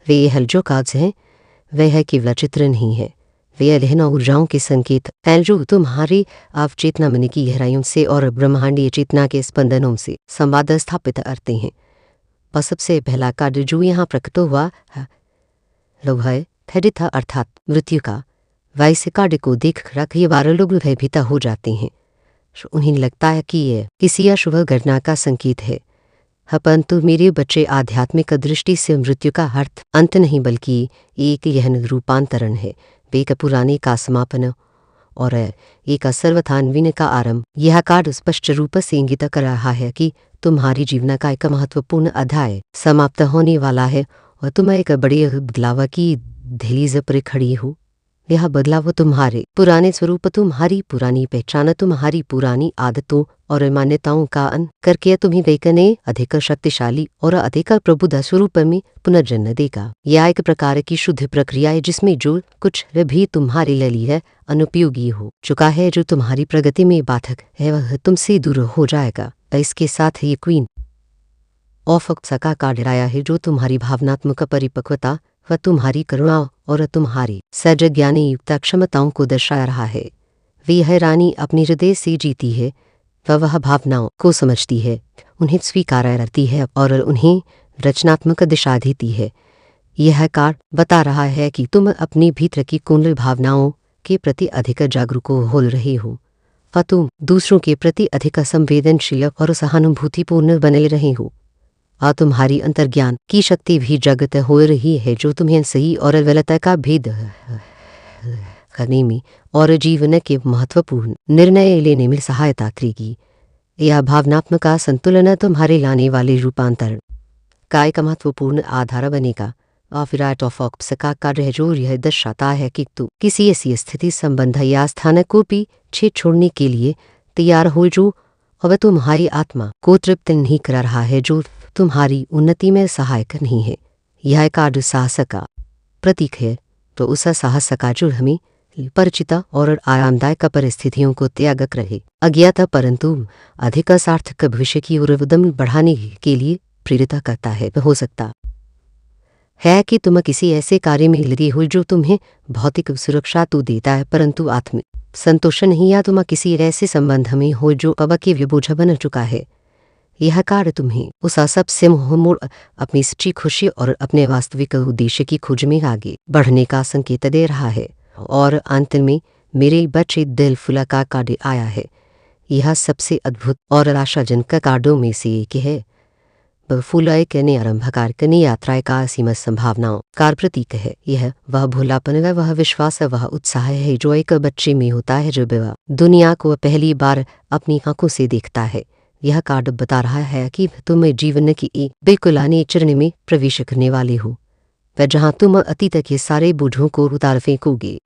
वे यह जो काज हैं वह है केवल चित्र नहीं है, वे लहना ऊर्जाओं के संकेत हैं जो तुम्हारी अवचेतना मन की गहराइयों से और ब्रह्मांडीय चेतना के स्पंदनों से संवाद स्थापित करते हैं। बस सबसे पहला कार्य जो यहाँ प्रकट हुआ है है था अर्थात मृत्यु का। वैसे कार्य को देख कर ये 12 लोग भयभीत हो जाते हैं, उन्हें लगता है कि यह किसी अशुभ घटना का संकेत है। परंतु मेरे बच्चे, आध्यात्मिक दृष्टि से मृत्यु का अर्थ अंत नहीं बल्कि एक गहन रूपांतरण है, एक पुराने का समापन और एक सर्वथान्विन का आरंभ। यह कार्ड स्पष्ट रूप से इंगित कर रहा है कि तुम्हारी जीवन का एक महत्वपूर्ण अध्याय समाप्त होने वाला है और तुम एक बड़े बदलाव की दहलीज पर खड़ी हो। यह बदलाव तुम्हारे पुराने स्वरूप, तुम्हारी पुरानी पहचान, तुम्हारी पुरानी आदतों और मान्यताओं का अंत करके तुम्हें देखने अधिक शक्तिशाली और अधिक प्रबुद्ध स्वरूप में पुनर्जन्म देगा। यह एक प्रकार की शुद्ध प्रक्रिया है जिसमें जो कुछ भी तुम्हारे लिए है अनुपयोगी हो चुका है, जो तुम्हारी प्रगति में बाधक है, वह तुमसे दूर हो जाएगा। इसके साथ ये क्वीन ऑफ का कार्ड आया है जो तुम्हारी भावनात्मक परिपक्वता व तुम्हारी करुणा और तुम्हारी सजग ज्ञानी युक्त क्षमताओं को दर्शा रहा है। वह रानी अपने हृदय से जीती है, वह भावनाओं को समझती है, उन्हें स्वीकार करती है और उन्हें रचनात्मक दिशा देती है। यह कार्ड बता रहा है कि तुम अपने भीतर की कुंडल भावनाओं के प्रति अधिक जागरूक हो रहे हो व तुम दूसरों के प्रति अधिक संवेदनशील और सहानुभूतिपूर्ण बने रहे हो। तुम्हारी अंतर्ज्ञान की शक्ति भी जागृत हो रही है जो तुम्हें सही और गलत का भेद करने में और जीवन के महत्वपूर्ण निर्णय लेने में सहायता करेगी। यह भावनात्मक संतुलन तुम्हारे लाने वाले रूपांतरण का एक महत्वपूर्ण आधार बनेगा। फिर ऑफ ऑक्स का कार्य जो यह दर्शाता है कि तू किसी ऐसी स्थिति, संबंध या स्थान को पीछे छोड़ने के लिए तैयार हो जो अब तुम्हारी आत्मा को तृप्त नहीं कर रहा है, जो तुम्हारी उन्नति में सहायक नहीं है। यह कार्ड साहस का प्रतीक है, तो उस साहस का जो हमें परिचित और आरामदायक परिस्थितियों को त्याग कर रहे अज्ञात परंतु अधिक सार्थक भविष्य की ओर उद्यम बढ़ाने के लिए प्रेरित करता है। हो सकता है कि तुम किसी ऐसे कार्य में लगे हो जो तुम्हें भौतिक सुरक्षा तो देता है परंतु आत्मिक संतोष नहीं, या तुम किसी ऐसे संबंध में हो जो अब के बोझ बन चुका है। यह कार्य तुम्हें उस सबसे मोड़ अपनी सच्ची खुशी और अपने वास्तविक उद्देश्य की खोज में आगे बढ़ने का संकेत दे रहा है। और अंत में मेरे बच्चे, दिल फुला का कार्ड आया है। यह सबसे अद्भुत और आशाजनक कार्डों में से एक है। फूलाए करने आरंभ करने यात्रा का असीम संभावनाओं का प्रतीक है। यह वह भोलापन व वह विश्वास, वह उत्साह है जो एक बच्चे में होता है जो वह दुनिया को पहली बार अपनी आंखों से देखता है। यह कार्ड बता रहा है कि तुम जीवन की एक बिल्कुल नए चरण में प्रवेश करने वाले हो, वह जहाँ तुम अतीत के सारे बोझों को उतार फेंकोगे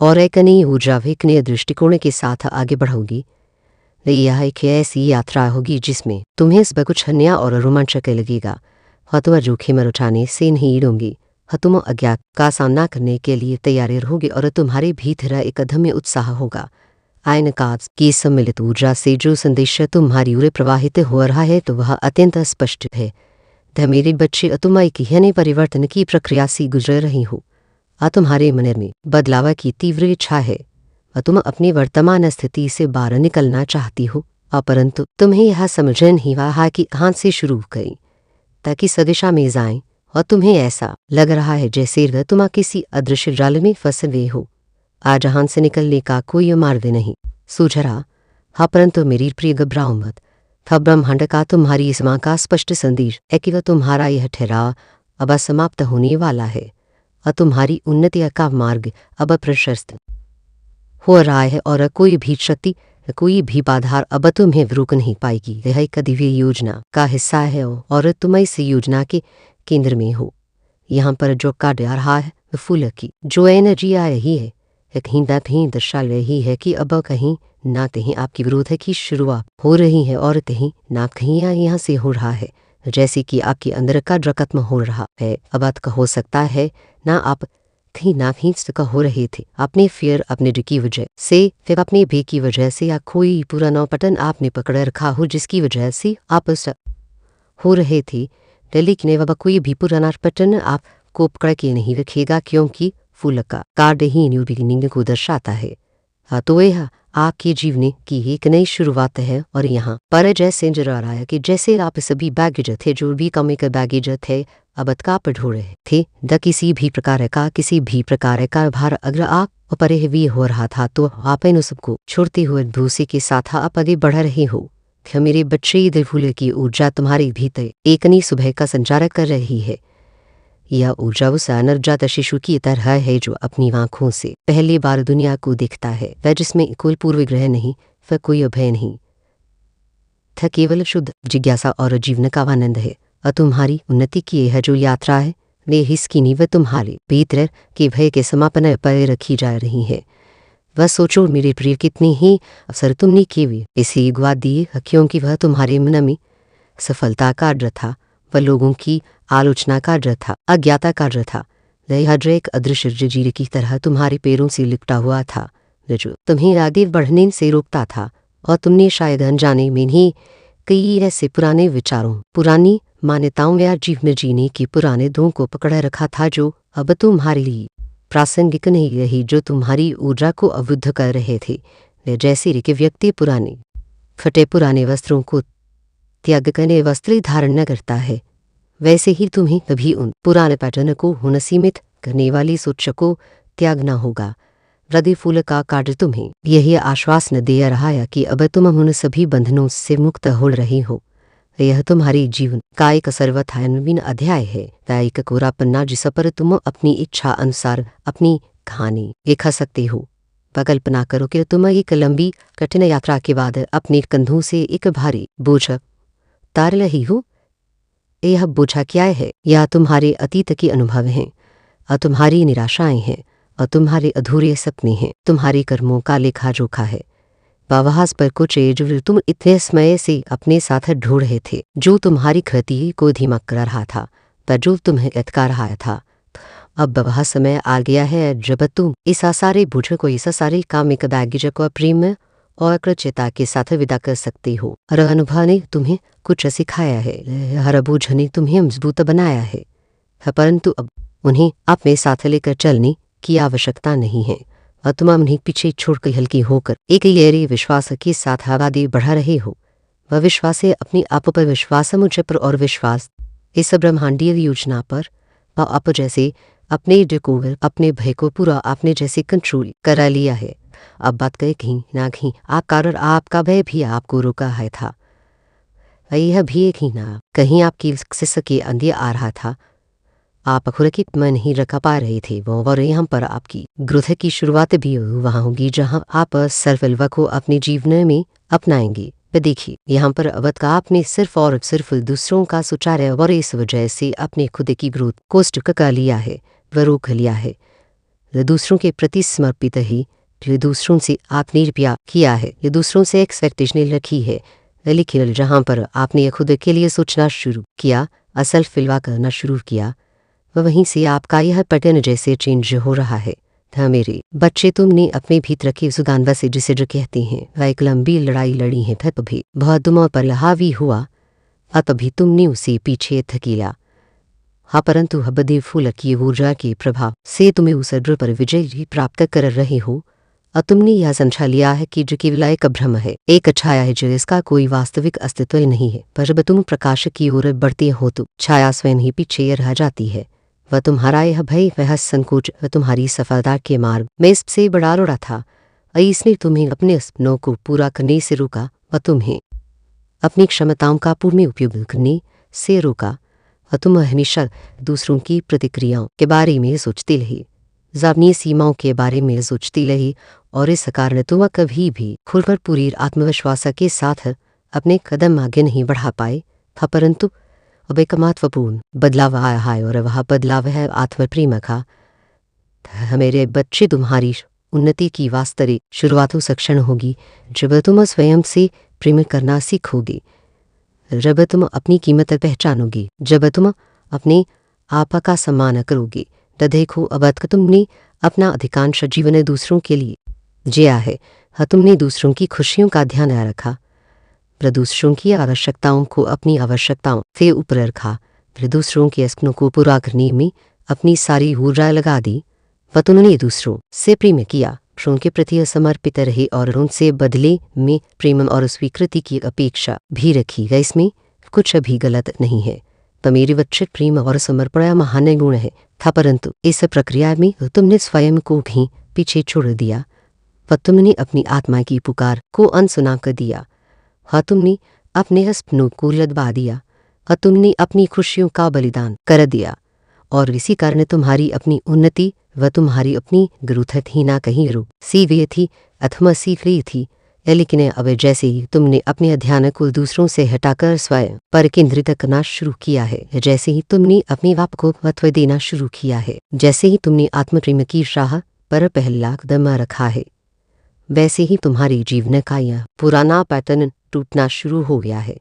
और एक नई ऊर्जा, एक नए दृष्टिकोण के साथ आगे बढ़ोगी। यह एक ऐसी यात्रा होगी जिसमें तुम्हें सब कुछ नया और रोमांचक लगेगा। तुम जोखिम उठाने से नहीं डरोगी, तुम अज्ञात का सामना करने के लिए तैयार रहोगे और तुम्हारे भीतर एक अदम्य उत्साह होगा। आयन काज की सम्मिलित ऊर्जा से जो संदेश तुम्हारी ओर प्रवाहित हो रहा है तो वह अत्यंत स्पष्ट है। मेरे बच्चे, तुम एक नए परिवर्तन की प्रक्रिया से गुजर रही हो। तुम्हारे मन में बदलाव की तीव्र इच्छा है। तुम अपनी वर्तमान स्थिति से बाहर निकलना चाहती हो, परंतु तुम्हें यह समझ नहीं रहा कि कहाँ से शुरू करें ताकि सदिशा में जाएं, और तुम्हें ऐसा लग रहा है जैसे तुम किसी अदृश्य जाल में फंसे हुए हो। आज जहां से निकलने का कोई मार्ग नहीं सूझ रहा। परंतु मेरी प्रिय, घबराओ मत। ब्रह्मांड का तुम्हारी इस माँ का स्पष्ट संदेश है कि वह तुम्हारा यह ठहराव अब समाप्त होने वाला है और तुम्हारी उन्नति का मार्ग अब प्रशस्त हो रहा है और कोई भी शक्ति, कोई भी बाधा अब तुम्हें रोक नहीं पाएगी। यह एक दिव्य योजना का हिस्सा है और तुम इस योजना के केंद्र में हो। यहाँ पर जो कार्ड आ रहा है फूल की जो एनर्जी आ रही है कहीं ना कहीं दर्शा रही है कि अब कहीं ना कहीं आपकी विरोध की शुरुआत हो रही है और कहीं ना कहीं यहाँ से हो रहा है, जैसे कि आपके अंदर का खत्म हो रहा है। अब बात का हो सकता है ना आप कहीं ना कहीं का हो रहे थे अपने फियर अपने डर की वजह से, फिर अपने भय की वजह से, या कोई पुराना पैटर्न आपने पकड़ रखा हो जिसकी वजह से आप हो रहे थे। लेकिन अब कोई भी पुराना पैटर्न आपको पकड़ के नहीं रखेगा, क्योंकि फूल का कार्ड ही न्यू बिगिनिंग को दर्शाता है। तो यह आपके जीवन की एक नई शुरुआत है। और यहाँ पर जैसे नजर आ रहा है कि जैसे आप सभी बैगेज थे, जो भी कमी का बैगेज थे, अब आप ढो रहे थे द किसी भी प्रकार का भार अगर आप परे भी हो रहा था, तो आप इन सबको छोड़ते हुए भूसे के साथ आप आगे बढ़ रहे हो। मेरे बच्चे, दिल फूल की ऊर्जा तुम्हारे भीतर एक नई सुबह का संचार कर रही है। यह ऊर्जा उस नवजात शिशु की तरह है जो अपनी आंखों से पहली बार दुनिया को देखता है, वह जिसमें कोई पूर्वग्रह नहीं, वह कोई अभय नहीं था, केवल शुद्ध जिज्ञासा और जीवन का आनंद है। और तुम्हारी उन्नति की यह जो यात्रा है, वे इसकी नींव तुम्हारे भीतर के भय के समापन पर रखी जा रही है। वह सोचो मेरे प्रिय, कितनी ही अवसर तुमने किए इसे गुआ दिए, क्योंकि वह तुम्हारे मन में सफलता का डर था, वह लोगों की आलोचना का डर था, अज्ञाता का डर था। यह डर एक अदृश्य जंजीर की तरह तुम्हारे पैरों से लिपटा हुआ था, जो तुम्हें आगे बढ़ने से रोकता था। और तुमने शायद अनजाने में ही कई ऐसे पुराने विचारों, पुरानी मान्यताओं या जीवन जीने के पुराने दो को पकड़ रखा था, जो अब तुम्हारे लिए प्रासंगिक नहीं रही, जो तुम्हारी ऊर्जा को अवरुद्ध कर रहे थे। जैसे कि व्यक्ति पुराने फटे पुराने वस्त्रों को त्याग करने वस्त्र धारण न करता है, वैसे ही तुम्हें कभी उन पुराने पैटर्न को होना सीमित करने वाली सोच को त्यागना होगा। हृदय फूल का कार्ड तुम्हें यही आश्वासन दे रहा है कि अब तुम उन सभी बंधनों से मुक्त हो रहे हो। यह तुम्हारे जीवन का एक सर्वथा नवीन अध्याय है, एक कोरा पन्ना जिस पर तुम अपनी इच्छा अनुसार अपनी कहानी लिख सकते हो। कल्पना करो कि तुम एक लंबी कठिन यात्रा के बाद अपने कंधों से एक भारी बोझ तार रही हो। यह बोझा क्या है? यह तुम्हारे अतीत के अनुभव हैं, और तुम्हारी निराशाएं हैं, और तुम्हारे अधूरे सपने हैं, तुम्हारे कर्मों का लेखा जोखा है। वावहास पर कुछ जो तुम इतने समय से अपने साथ ढूंढ रहे थे, जो तुम्हारी क्षति को धीमा कर रहा था, पर जो तुम्हें अटका रहा था। अब वह समय आ गया है जब तुम इस सारे बोझ को, इस सारे कामिक बैगेज को प्रेम और कृतज्ञता के साथ विदा कर सकते हो। हर अनुभव ने तुम्हें कुछ सिखाया है, हर बोझ ने तुम्हें मजबूत बनाया है, परंतु अब उन्हें अपने साथ लेकर चलने की आवश्यकता नहीं है। और तुम उन्हें पीछे छोड़कर हल्की होकर एक गहरे विश्वास के साथ आगे बढ़ा रहे हो। वह विश्वास है अपने आप पर विश्वास, मुझ पर और विश्वास इस ब्रह्मांडीय योजना पर। आप जैसे अपने डिकोवर, अपने भय को पूरा आपने जैसे कंट्रोल करा लिया है। अब बात कहे कहीं ना कहीं कारण आपका भय भी आपको रोका है था। यह भी कहीं ना कहीं आपकी सक्सेस के अंदर आ रहा था। आप खुद की मन नहीं रखा पा रहे थे वो, और यहाँ पर आपकी ग्रोथ की शुरुआत भी वहाँ होगी जहाँ आप सर्वल्वा को अपने जीवन में अपनाएंगे। देखिए यहाँ पर अवध का आपने सिर्फ और सिर्फ दूसरों का सुचार और इस वजह से अपने खुद की ग्रोथ को स्टक कर लिया है, वह रोक लिया है। दूसरों के प्रति समर्पित ही दूसरों से आपने रुपया किया है, ये दूसरों से एक्सपेक्टेशन रखी है, लेकिन जहाँ पर आपने खुद के लिए सोचना शुरू किया, असल फिलवा करना शुरू किया, वहीं से आपका यह पैटर्न जैसे चेंज हो रहा है। मेरे बच्चे, तुमने अपने भीतर के सुदानवा से जिसे जो कहते हैं, वह एक लंबी लड़ाई लड़ी है, फिर भी बहुत दुमों पर हावी हुआ, और तभी तुमने उसे पीछे थकीला। हाँ, परंतु हबदे फूल की ऊर्जा के प्रभाव से तुम्हें उस अड्र पर विजय प्राप्त कर रहे हो। और तुमने यह समझा लिया है कि जो केवल एक भ्रम है, एक छाया है जिसका कोई वास्तविक अस्तित्व नहीं है। पर जब तुम प्रकाश की ओर बढ़ते हो तो छाया स्वयं ही पीछे रह जाती है। वह तुम्हारा यह भय, वह संकोच तुम्हारी सफलता के मार्ग में इससे बड़ा रोड़ा था। इसने तुम्हें अपने सपनों को पूरा करने से रोका, व तुम्हें अपनी क्षमताओं का पूर्ण उपयोग करने से रोका। और तुम हमेशा दूसरों की प्रतिक्रियाओं के बारे में सोचती रही, अपनी सीमाओं के बारे में सोचती रही, और इस कारण तुम कभी भी खुलकर पूरी आत्मविश्वास के साथ अपने कदम आगे नहीं बढ़ा पाए। परंतु अब एक महत्वपूर्ण बदलाव आया है, और वह बदलाव है आत्मप्रेम का। मेरे बच्चे, तुम्हारी उन्नति की वास्तविक शुरुआत उस क्षण होगी जब तुम स्वयं से प्रेम करना सीखोगे, जब तुम अपनी कीमत पहचानोगे, जब तुम अपने आप का सम्मान करोगे। तो देखो, अब तक तुमने अपना अधिकांश जीवन दूसरों के लिए जिया है। तुमने दूसरों की खुशियों का ध्यान रखा, पर दूसरों की आवश्यकताओं को अपनी आवश्यकताओं से ऊपर रखा, फिर दूसरों के सपनों को पूरा करने में अपनी सारी ऊर्जा लगा दी। वह तुमने दूसरों से प्रेम किया, दूसरों के प्रति समर्पित रहे और उनसे बदले में प्रेम और स्वीकृति की अपेक्षा भी रखी गई। इसमें कुछ भी गलत नहीं है। पर मेरे बच्चे, प्रेम और समर्पण महान गुण है था, परंतु इस प्रक्रिया में तुमने स्वयं को भी पीछे छोड़ दिया। वह तुमने अपनी आत्मा की पुकार को अनसुना कर दिया। तुमने अपने सपनों को लदवा दिया। तुमने अपनी खुशियों का बलिदान कर दिया, और इसी कारण तुम्हारी अपनी उन्नति व तुम्हारी अपनी ग्रोथ थी ना कहीं रुक सी हुई थी अथवा सीख रही थी। लेकिन अब जैसे ही तुमने अपने ध्यान को दूसरों से हटाकर स्वयं पर केंद्रित करना शुरू किया है, जैसे ही तुमने अपने आप को महत्व देना शुरू किया है, जैसे ही तुमने आत्मप्रेम की राह पर पहला कदम रखा है, वैसे ही तुम्हारे जीवन का यह पुराना पैटर्न टूटना शुरू हो गया है।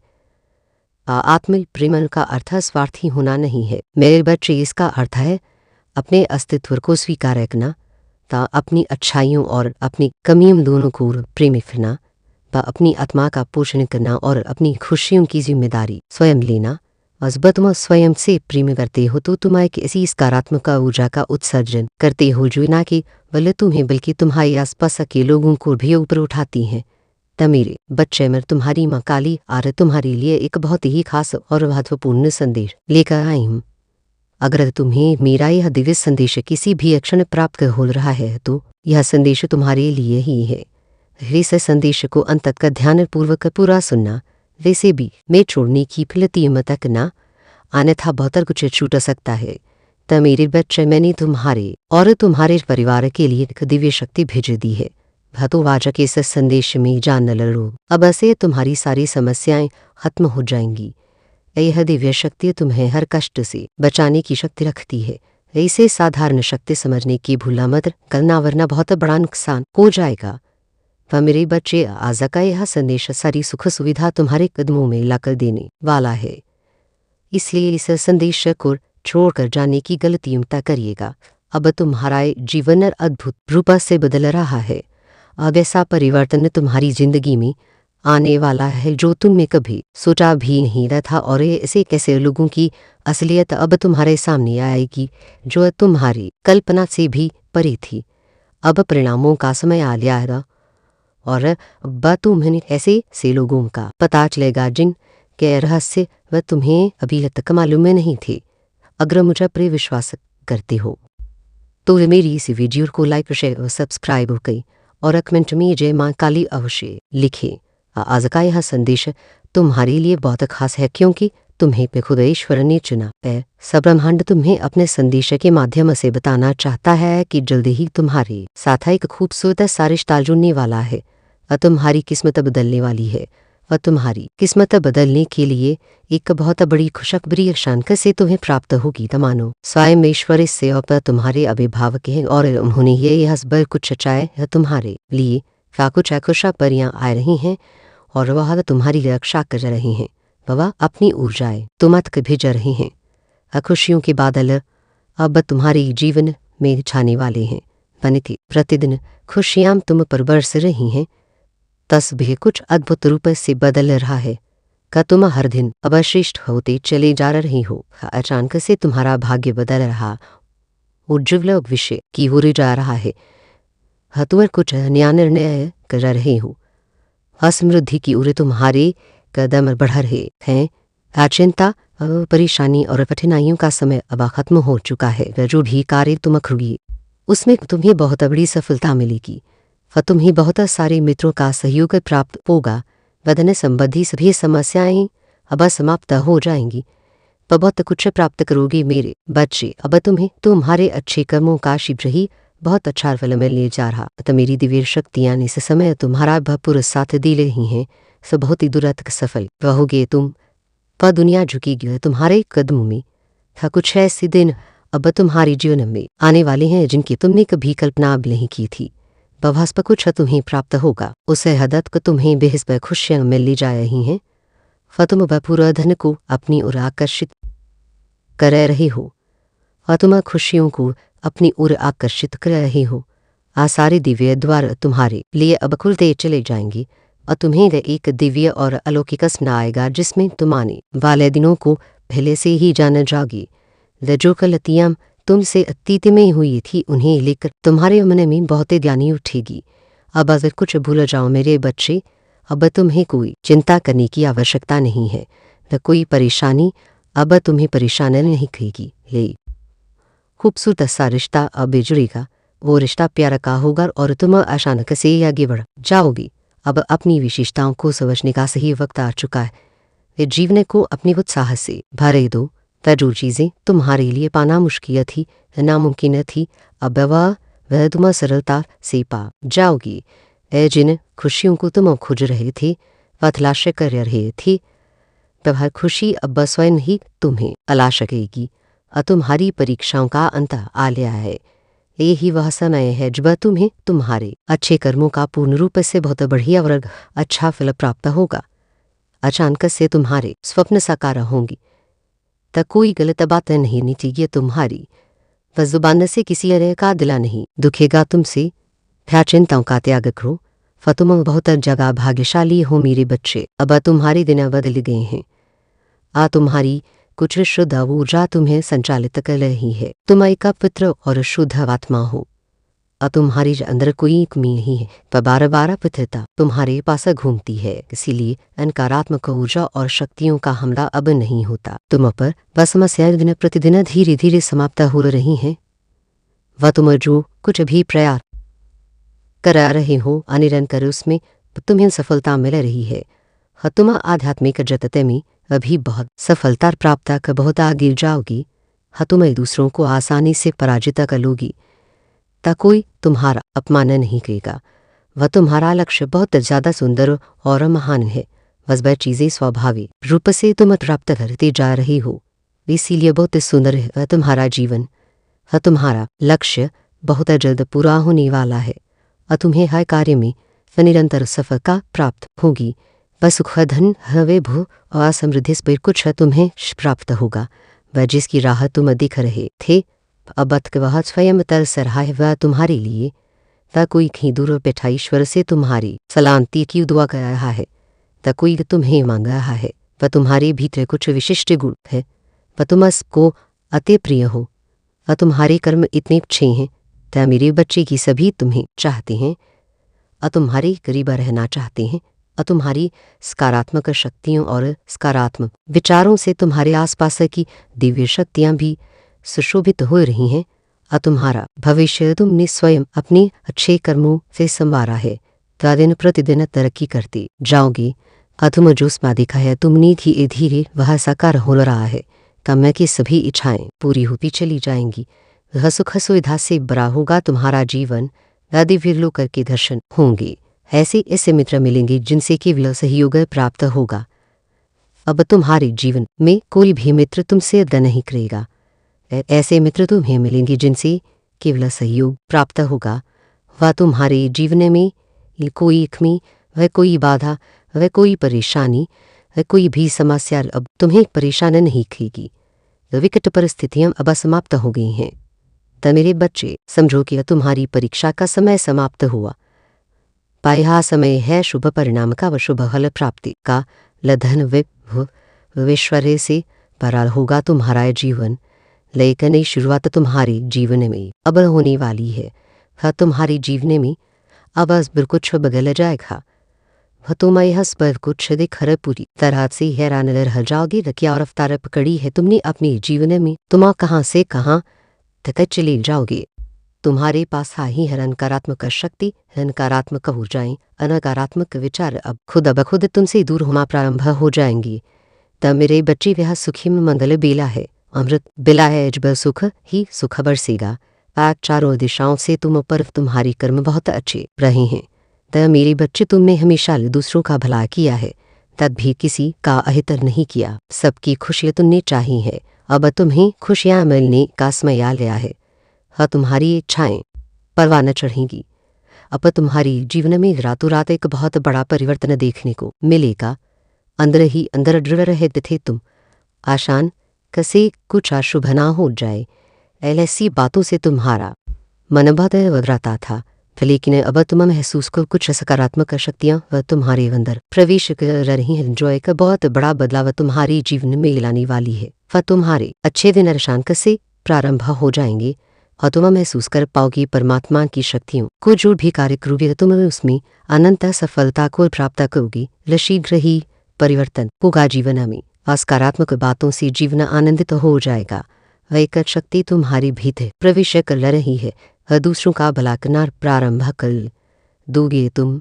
आत्म प्रेम का अर्थ स्वार्थी होना नहीं है मेरे बच्चे। इसका अर्थ है अपने अस्तित्व को स्वीकार करना, अपनी अच्छाइयों और अपनी कमियों दोनों को प्रेम करना, अपनी आत्मा का पोषण करना और अपनी खुशियों की जिम्मेदारी स्वयं लेना। जब तुम स्वयं से प्रेम करते हो तो तुम एक ऐसी सकारात्मक ऊर्जा का उत्सर्जन करते हो जो ना कि बल्कि तुम्हें बल्कि तुम्हारे आसपास के लोगों को भी ऊपर उठाती हैं। तब मेरे बच्चे, मैं तुम्हारी माँ काली आर तुम्हारे लिए एक बहुत ही खास और महत्वपूर्ण संदेश लेकर आई हूँ। अगर तुम्हें मेरा यह दिव्य संदेश किसी भी क्षण प्राप्त हो रहा है तो यह संदेश तुम्हारे लिए ही है। इस संदेश को अंत तक ध्यानपूर्वक पूरा सुनना, वैसे भी मैं छोड़ने की फिलती मत करना, अन्यथा बहुत कुछ छूट सकता है। तब मेरे बच्चे, मैंने तुम्हारे और तुम्हारे परिवार के लिए एक दिव्य शक्ति भेज दी है। वह तो आज के इस संदेश में जान लो, अब से तुम्हारी सारी समस्याएं खत्म हो जाएंगी। यह दिव्य शक्ति तुम्हें हर कष्ट से बचाने की शक्ति रखती है। इसे साधारण शक्ति समझने की भूला मत करना, वरना बहुत बड़ा नुकसान हो जाएगा। वह मेरे बच्चे, आज का यह संदेश सारी सुख सुविधा तुम्हारे कदमों में लाकर देने वाला है, इसलिए इस संदेश को छोड़कर जाने की गलती मत करिएगा। अब तुम्हारा जीवन अद्भुत रूप से बदल रहा है। अब ऐसा परिवर्तन तुम्हारी जिंदगी में आने वाला है जो तुमने कभी सोचा भी नहीं था, और ऐसे कैसे लोगों की असलियत अब तुम्हारे सामने आएगी जो तुम्हारी कल्पना से भी परे थी। अब परिणामों का समय आ गया है, और अब तुम्हें ऐसे से लोगों का पता चलेगा जिन के रहस्य वह तुम्हें अभी तक मालूम नहीं थे। अगर मुझे पर विश्वास करते हो तो मेरी इस वीडियो को लाइक, शेयर और सब्सक्राइब करें, और कमेंट में जय माँ काली अवश्य लिखें। आज का यह संदेश तुम्हारे लिए बहुत खास है, क्योंकि तुम्हें पे खुद ईश्वर ने चुना है। सब ब्रह्मांड तुम्हें अपने संदेश के माध्यम से बताना चाहता है कि जल्दी ही तुम्हारे साथ एक खूबसूरत सा रिश्ता जुड़ने वाला है, और तुम्हारी किस्मत बदलने वाली है। और तुम्हारी किस्मत बदलने के लिए एक बहुत बड़ी खुशखबरी अचानक से तुम्हें प्राप्त होगी। तो मानो स्वयं ईश्वर से और तुम्हारे अभिभावक हैं, और उन्होंने यह सब कुछ चाहे है तुम्हारे लिए। कुछ खुशा परियां आ रही हैं, और वह तुम्हारी रक्षा कर रहे हैं। वह अपनी ऊर्जाएं तुम तक भेज रहे हैं। खुशियों के बादल अब तुम्हारे जीवन में छाने वाले हैं। बनिति प्रतिदिन खुशियां तुम पर बरस रही हैं। तस्वीर कुछ अद्भुत रूप से बदल रहा है। का तुम हर दिन अब श्रेष्ठ होते चले जा रही हो। अचानक से तुम्हारा भाग्य बदल रहा, उज्ज्वल विषय की ओर जा रहा है। तुम कुछ नया निर्णय कर रहे हो। असमृद्धि की ओर तुम्हारे कदम बढ़ रहे हैं। चिंता, परेशानी और कठिनाइयों का समय अब खत्म हो चुका है। जो भी कार्य तुम करोगे उसमें तुम्हें बहुत बड़ी सफलता मिलेगी। तुम्हें बहुत सारे मित्रों का सहयोग प्राप्त होगा। वदन संबंधी सभी समस्याएं अब समाप्त हो जाएंगी। बहुत कुछ प्राप्त करोगे मेरे बच्चे। अब तुम्हें तुम्हारे अच्छे कर्मों का शीघ्र ही बहुत अच्छा फल मिलने जा रहा। तो मेरी दिव्य शक्तियां इस समय तुम्हारा भरपूर साथ दे रही हैं। सब बहुत ही दूर तक सफल रहोगे तुम। पर दुनिया झुकेगी तुम्हारे कदमों में। कुछ ऐसे दिन अब तुम्हारे जीवन में आने वाले हैं जिनकी तुमने कभी कल्पना भी नहीं की थी। बहस्प कुछ तुम्हें प्राप्त होगा, उसे हदत को तुम्हें बेहस्प खुशियां मिल जा रही हैं। तुम पूरा धन को अपनी ओर आकर्षित कर रहे हो और तुम खुशियों को अपनी ओर आकर्षित कर रहे हो। सारे दिव्य द्वार तुम्हारे लिए अब खुलते चले जाएंगे और तुम्हें एक दिव्य और अलौकिक स्मरण आएगा जिसमें तुम आने वाले दिनों को पहले से ही जान जाओगे। जो गलतियां तुमसे अतीत में हुई थी उन्हें लेकर तुम्हारे मन में बहुत ज्ञानी उठेगी। अब अगर कुछ भूल जाओ मेरे बच्चे, अब तुम्हें कोई चिंता करने की आवश्यकता नहीं है, न कोई परेशानी अब तुम्हें परेशान नहीं करेगी। ले खूबसूरत सा रिश्ता अब जुड़ेगा, वो रिश्ता प्यारा का होगा और तुम अचानक से आगे बढ़ जाओगी। अब अपनी विशेषताओं को समझने का सही वक्त आ चुका है। वे जीवन को अपने उत्साह से भरे दो। जो चीज़ें तुम्हारे लिए पाना मुश्किल थी, नामुमकिन थी, अब वह तुम सरलता से पा जाओगी। जिन खुशियों को तुम खोज रहे थे व तलाश कर रहे थे, वह खुशी अब स्वयं ही तुम्हें तलाश करेगी। तुम्हारी परीक्षाओं का अंत आ लिया है। यही वह समय है जब तुम्हें तुम्हारे अच्छे कर्मों का पूर्ण रूप से बहुत बढ़िया और अच्छा फल प्राप्त होगा। अचानक से तुम्हारे स्वप्न साकार होंगे, तब कोई गलत बात नहीं निकलेगी तुम्हारी। वह जुबान से किसी तरह का दिला नहीं दुखेगा तुमसे। क्या चिंताओं का त्याग करो, तुम बहुत जगह भाग्यशाली हो मेरे बच्चे। अब तुम्हारे दिन बदल गए हैं। तुम्हारी कुछ शुद्ध ऊर्जा तुम्हें संचालित कर रही है। तुम एक पवित्र और शुद्ध आत्मा हो। तुम्हारे अंदर कोई कमी नहीं है, पर बार बार पवित्रता तुम्हारे पास घूमती है। इसीलिए नकारात्मक ऊर्जा और शक्तियों का हमला अब नहीं होता तुम पर। वह समस्याएं दिन प्रतिदिन धीरे धीरे समाप्त हो रही हैं। वह तुम जो कुछ भी प्रयास कर रहे हो निरंतर उसमें तुम्हें सफलता मिल रही है। तुम आध्यात्मिक जगत में अभी बहुत सफलता प्राप्त कर बहुत आगे जाओगी। तुम दूसरों को आसानी से पराजित कर लोगी, तब कोई तुम्हारा अपमान नहीं करेगा। वह तुम्हारा लक्ष्य बहुत ज़्यादा सुंदर और महान है। बस वह चीज़ें स्वाभाविक रूप से तुम प्राप्त करते जा रही हो, इसीलिए बहुत सुंदर है वह तुम्हारा जीवन। तुम्हारा लक्ष्य बहुत जल्द पूरा होने वाला है और तुम्हें हर कार्य में निरंतर सफलता प्राप्त होगी। वह सुख धन हवे भू और समृद्धि पर कुछ तुम्हें प्राप्त होगा। वह जिसकी राह तुम दिख रहे थे अब वह स्वयं तरस रहा है। वह तुम्हारे लिए वह कोई कहीं दूर बैठा ईश्वर से तुम्हारी सलामती की दुआ कर रहा है। वह कोई तुम्हें मांग रहा है। वह तुम्हारे भीतर कुछ विशिष्ट गुण है। वह तुम को अति प्रिय हो और तुम्हारे कर्म इतने अच्छे हैं। तब मेरे बच्चे की सभी तुम्हें चाहते हैं और तुम्हारे करीब रहना चाहते हैं। और तुम्हारी सकारात्मक शक्तियों और सकारात्मक विचारों से तुम्हारे आसपास की दिव्य शक्तियाँ भी सुशोभित हो रही हैं। और तुम्हारा भविष्य तुमने स्वयं अपने अच्छे कर्मों से संवारा है। तो दिन प्रतिदिन तरक्की करते जाओगे। और तुम जो सपना देखा है तुमने धीरे धीरे वह साकार हो रहा है। तब की सभी इच्छाएं पूरी होती चली जाएंगी। वह सुख सुविधा से भरा होगा तुम्हारा जीवन। वह दिव्य लोक के दर्शन होंगे। ऐसे ऐसे मित्र मिलेंगे जिनसे केवल सहयोग प्राप्त होगा। अब तुम्हारे जीवन में कोई भी मित्र तुमसे अदा नहीं करेगा। ऐसे मित्र तुम्हें मिलेंगे जिनसे केवल सहयोग प्राप्त होगा। वह तुम्हारे जीवन में कोई कमी, वह कोई बाधा, वह कोई परेशानी, वह कोई भी समस्या अब तुम्हें परेशान नहीं करेगी। विकट परिस्थितियां अब समाप्त हो गई हैं। तब मेरे बच्चे समझो कि तुम्हारी परीक्षा का समय समाप्त हुआ। यह समय है शुभ परिणाम का व शुभ फल प्राप्ति का। लधन विश्वर्य से भरा होगा तुम्हारा जीवन। लेकिन नई शुरुआत तुम्हारे जीवन में अब होने वाली है। तुम्हारे जीवन में अब कुछ बदल जाएगा। तुम यह सब कुछ देखकर पूरी तरह से हैरान रह जाओगे। क्या रफ्तार पकड़ी है तुमने अपने जीवन में। तुम कहाँ से कहाँ तक चले जाओगे। तुम्हारे पास ही है नकारात्मक शक्ति, नकारात्मक ऊर्जाएं, अनकारात्मक विचार अब खुद तुमसे दूर होना प्रारंभ हो जाएंगी। तब मेरे बच्चे वह सुखी मंगल बेला है, अमृत बेला है जब सुख ही सुख बरसेगा। आज चारों दिशाओं से तुम पर तुम्हारे कर्म बहुत अच्छे रहे हैं। तब मेरे बच्चे तुमने हमेशा दूसरों का भला किया है। तब भी किसी का अहितर नहीं किया। सबकी खुशियाँ तुमने चाही है, अब तुम्हें खुशियाँ मिलने का समय आ गया है। हाँ, तुम्हारी इच्छाएं परवान चढ़ेंगी। अब तुम्हारी जीवन में रातों रात एक बहुत बड़ा परिवर्तन देखने को मिलेगा। अंदर ही अंदर दृढ़ रहते थे तुम, आशान कसे कुछ अशुभ ना हो जाए, ऐसी बातों से तुम्हारा मन बहुत वगराता था। लेकिन अब तुम महसूस को कुछ सकारात्मक शक्तियां तुम्हारे अंदर प्रवेश कर रही हैं, जो एक बहुत बड़ा बदलाव तुम्हारे जीवन में लाने वाली है। वह तुम्हारे अच्छे दिन अशांक से प्रारंभ हो जाएंगे और तुम महसूस कर पाओगी परमात्मा की शक्तियों को। जो भी कार्य करोगे तुम उसमें अनंत सफलता को प्राप्त करोगी। शीघ्र ही परिवर्तन होगा जीवन में। सकारात्मक बातों से जीवन आनंदित हो जाएगा। वह एक शक्ति तुम्हारी भीतर प्रवेश कर रही है। दूसरों का भला करना प्रारंभ कर दोगे तुम।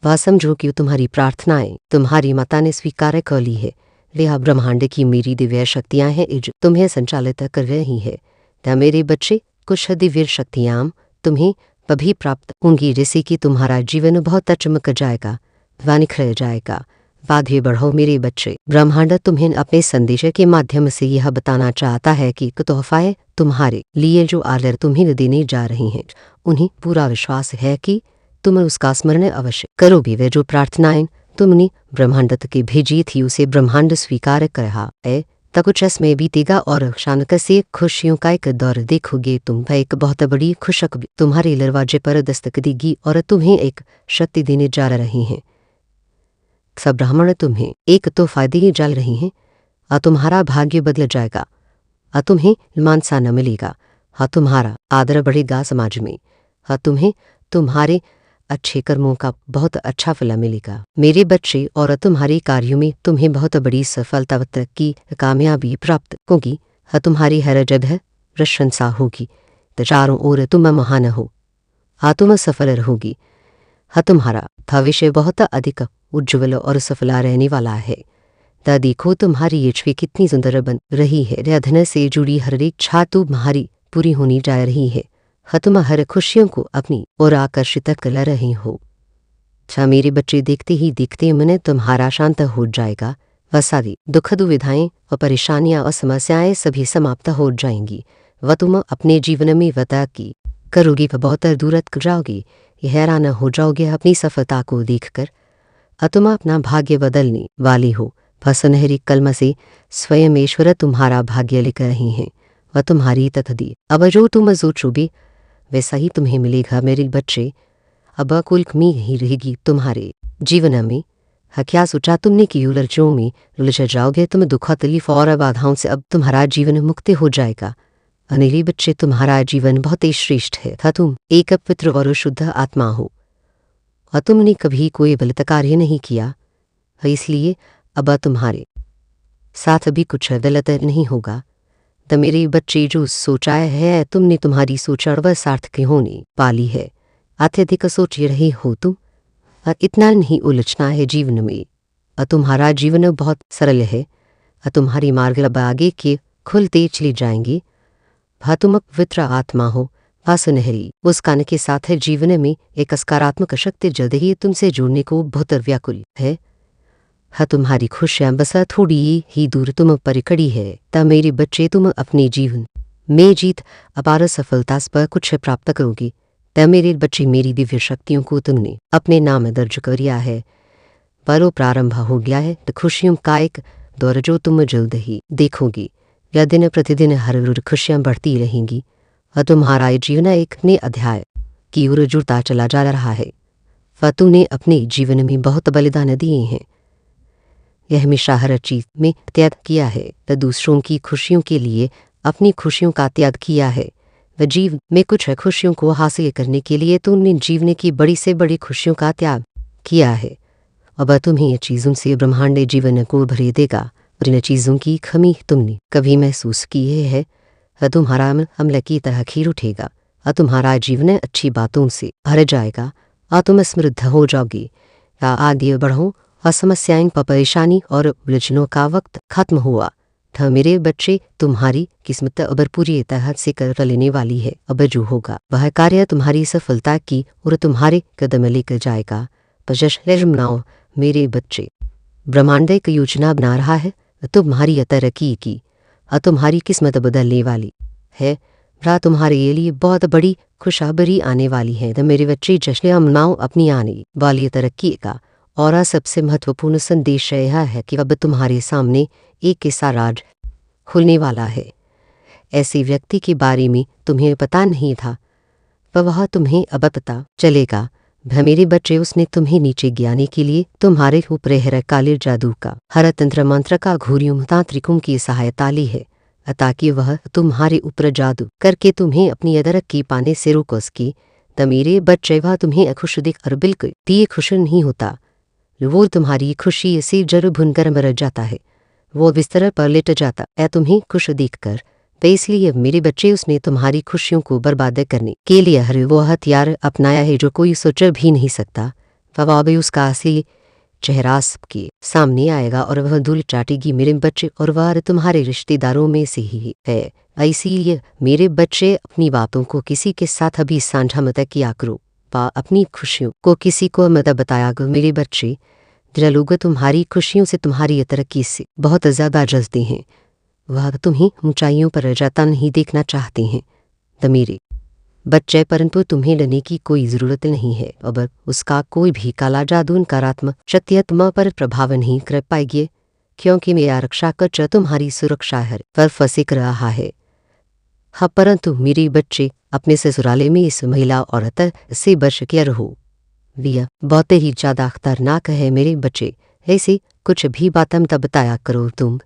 वह समझो कि तुम्हारी प्रार्थनाएं तुम्हारी माता ने स्वीकार कर ली है। वह ब्रह्मांड की मेरी दिव्य शक्तियां हैं जो तुम्हें संचालित कर रही है। क्या मेरे बच्चे, कुछ दिव्य शक्तियां तुम्हें अभी प्राप्त होंगी जिससे कि तुम्हारा जीवन बहुत चमक जाएगा, व निखर जाएगा। आगे बढ़ो मेरे बच्चे। ब्रह्मांड तुम्हें अपने संदेश के माध्यम से यह बताना चाहता है कि तोहफाएं तुम्हारे लिए जो आदर तुम्हें देने जा रही हैं, उन्हें पूरा विश्वास है कि तुम उसका स्मरण अवश्य करोगे। वे जो प्रार्थनाएं तुमने ब्रह्मांड के भेजी थी उसे ब्रह्मांड स्वीकार कर रहा है। तब कुछ समय बीतेगा और अचानक से खुशियों का एक दौर देखोगे तुम। एक बहुत बड़ी खुशखबरी तुम्हारे दरवाजे पर दस्तक देगी और तुम्हें एक शक्ति देने जा रही हैं। सब ब्राह्मण तुम्हें एक तो फायदे जाल रही हैं। तुम्हारा भाग्य बदल जाएगा। तुम्हें मान सम्मान मिलेगा। तुम्हारा आदर बढ़ेगा समाज में। तुम्हें तुम्हारे अच्छे कर्मों का बहुत अच्छा फल मिलेगा मेरे बच्चे। और तुम्हारे कार्यों में तुम्हें बहुत बड़ी सफलता व तरक्की कामयाबी प्राप्त होगी। तुम्हारी हर जगह प्रशंसा होगी। चारों ओर तुम महान हो। तुम सफल रहोगी। तुम्हारा भविष्य बहुत अधिक उज्ज्वल और सफल रहने वाला है। देखो तुम्हारी इच्छा कितनी सुंदर बन रही है। धन से जुड़ी हर एक इच्छा तुम्हारी पूरी होने जा रही है। तुम हर खुशियों को अपनी ओर आकर्षित कर रहे हो। मेरे बच्चे, देखते ही देखते मन तुम्हारा शांत हो जाएगा। वह सारी दुख दुविधाएं और परेशानियां और समस्याएं सभी समाप्त हो जाएंगी। वह तुम अपने जीवन में तरक्की करोगी, वह बहुत दूर तक जाओगी। हैरान हो जाओगे अपनी सफलता को देखकर। तुम अपना भाग्य बदलने वाले हो। वह सुनहरी कलम से स्वयं ईश्वर तुम्हारा भाग्य लिख रही हैं। वह तुम्हारी तकदीर अब जो तुम सोचोगे वैसा ही तुम्हें मिलेगा मेरे बच्चे। अब कुल कमी ही रहेगी तुम्हारे जीवन में। क्या सोचा तुमने कि उलझों में उलझ जाओगे तुम। दुख तकलीफ और बाधाओं से अब तुम्हारा जीवन मुक्त हो जाएगा। मेरे बच्चे, तुम्हारा जीवन बहुत ही श्रेष्ठ है। तुम एक पवित्र और शुद्ध आत्मा हो और तुमने कभी कोई गलत कार्य नहीं किया, इसलिए अब तुम्हारे साथ भी कुछ गलत नहीं होगा। तो मेरे बच्चे, जो सोचा है तुमने, तुम्हारी सोच और सार्थक होने वाली है। अत्यधिक सोच रहे हो तुम। इतना नहीं उलझना है जीवन में। तुम्हारा जीवन बहुत सरल है। तुम्हारी मार्ग अब आगे के खुलते चले जाएंगे। तुम पवित्र आत्मा हो। सुनहरी मुस्कान के साथ जीवन में एक सकारात्मक शक्ति जल्द ही तुमसे जुड़ने को बहुत व्याकुल है। तुम्हारी खुशियां बस थोड़ी ही दूर तुम पर खड़ी है। तब मेरे बच्चे, तुम अपने जीवन में जीत अपार सफलता पर कुछ प्राप्त करोगी। तब मेरे बच्चे, मेरी दिव्य शक्तियों को तुमने अपने नाम दर्ज कर लिया है। परो प्रारंभ हो गया है। तो खुशियों का एक दौर जो तुम जल्द ही देखोगी। या दिन प्रतिदिन हर रोज खुशियां बढ़ती रहेंगी और तुम्हारा जीवन एक नए अध्याय की ओर जुड़ता चला जा रहा है। तुमने अपने जीवन में बहुत बलिदान दिए हैं। यह हमेशा हर चीज में त्याग किया है। तो दूसरों की खुशियों के लिए अपनी खुशियों का त्याग किया है। वह जीवन में कुछ खुशियों को हासिल करने के लिए तुमने जीवन की बड़ी से बड़ी खुशियों का त्याग किया है। अब तुम्हें ये चीज़ों से ब्रह्मांड जीवन को भर देगा। और इन चीज़ों की कमी तुमने कभी महसूस की है। तुम्हारा अमल की तरह खीर उठेगा और तुम्हारा जीवन अच्छी बातों से भर जाएगा और तुम समृद्ध हो जाओगी। आगे बढ़ो। समस्याएं, परेशानी और उलझनों का वक्त खत्म हुआ। मेरे बच्चे, तुम्हारी किस्मत अब पूरी तरह से कर लेने वाली है। अब जो होगा वह कार्य तुम्हारी सफलता की और तुम्हारे कदम लेकर जाएगा। जश्न मनाओ मेरे बच्चे। ब्रह्मांड एक योजना बना रहा है तुम्हारी तरक्की की, तुम्हारी किस्मत बदलने वाली है। तुम्हारे लिए बहुत बड़ी खुशखबरी आने वाली है। तो मेरे बच्चे जश्न मनाओ अपनी आने वाली तरक्की का। और सबसे महत्वपूर्ण संदेश यह है कि अब तुम्हारे सामने एक ऐसा राज खुलने वाला है, ऐसे व्यक्ति के बारे में तुम्हें पता नहीं था, पर वह तुम्हें अब पता चलेगा। मेरे बच्चे, उसने तुम्हें नीचे गिराने के लिए तुम्हारे ऊपर है काले जादू का हर तंत्र मंत्र का घूरियों तांत्रिकों की सहायता ली है, ताकि वह तुम्हारे ऊपर जादू करके तुम्हें अपनी तरक्की पाने से रोक सके। तो मेरे बच्चे, वह तुम्हें खुश दिख और बिल्कुल भी खुश नहीं होता। वो तुम्हारी खुशी से जर भुनकर मर जाता है। वो बिस्तर पर लेट जाता है तुम्हें खुश देखकर। तो इसलिए मेरे बच्चे, उसने तुम्हारी खुशियों को बर्बाद करने के लिए हर वो हथियार अपनाया है जो कोई सोच भी नहीं सकता। वह उसका असली चेहरा सबके सामने आएगा और वह धूल चाटेगी मेरे बच्चे, और वह तुम्हारे रिश्तेदारों में से ही है। इसीलिए मेरे बच्चे, अपनी बातों को किसी के साथ अभी साझा मत किया करो, अपनी खुशियों को किसी को मत बताया करो। मेरे बच्चे, लोग तुम्हारी खुशियों से, तुम्हारी तरक्की से बहुत ज़्यादा जलते हैं। वह तुम्हें ऊंचाइयों पर जाता नहीं देखना चाहते हैं। तो मेरे बच्चे, परंतु तुम्हें डरने की कोई ज़रूरत नहीं है। अब उसका कोई भी काला जादू नकारात्मक शक्ति तुम पर प्रभाव नहीं कर पाएगी, क्योंकि मेरा रक्षा कवच तुम्हारी सुरक्षा हर पर फंसिक रहा है। हाँ, परंतु मेरे बच्चे, अपने ससुराले में इस महिला औरत से बच के रहो। वह बहुत ही ज़्यादा खतरनाक है मेरे बच्चे। ऐसी कुछ भी बात मत बताया करो तुम।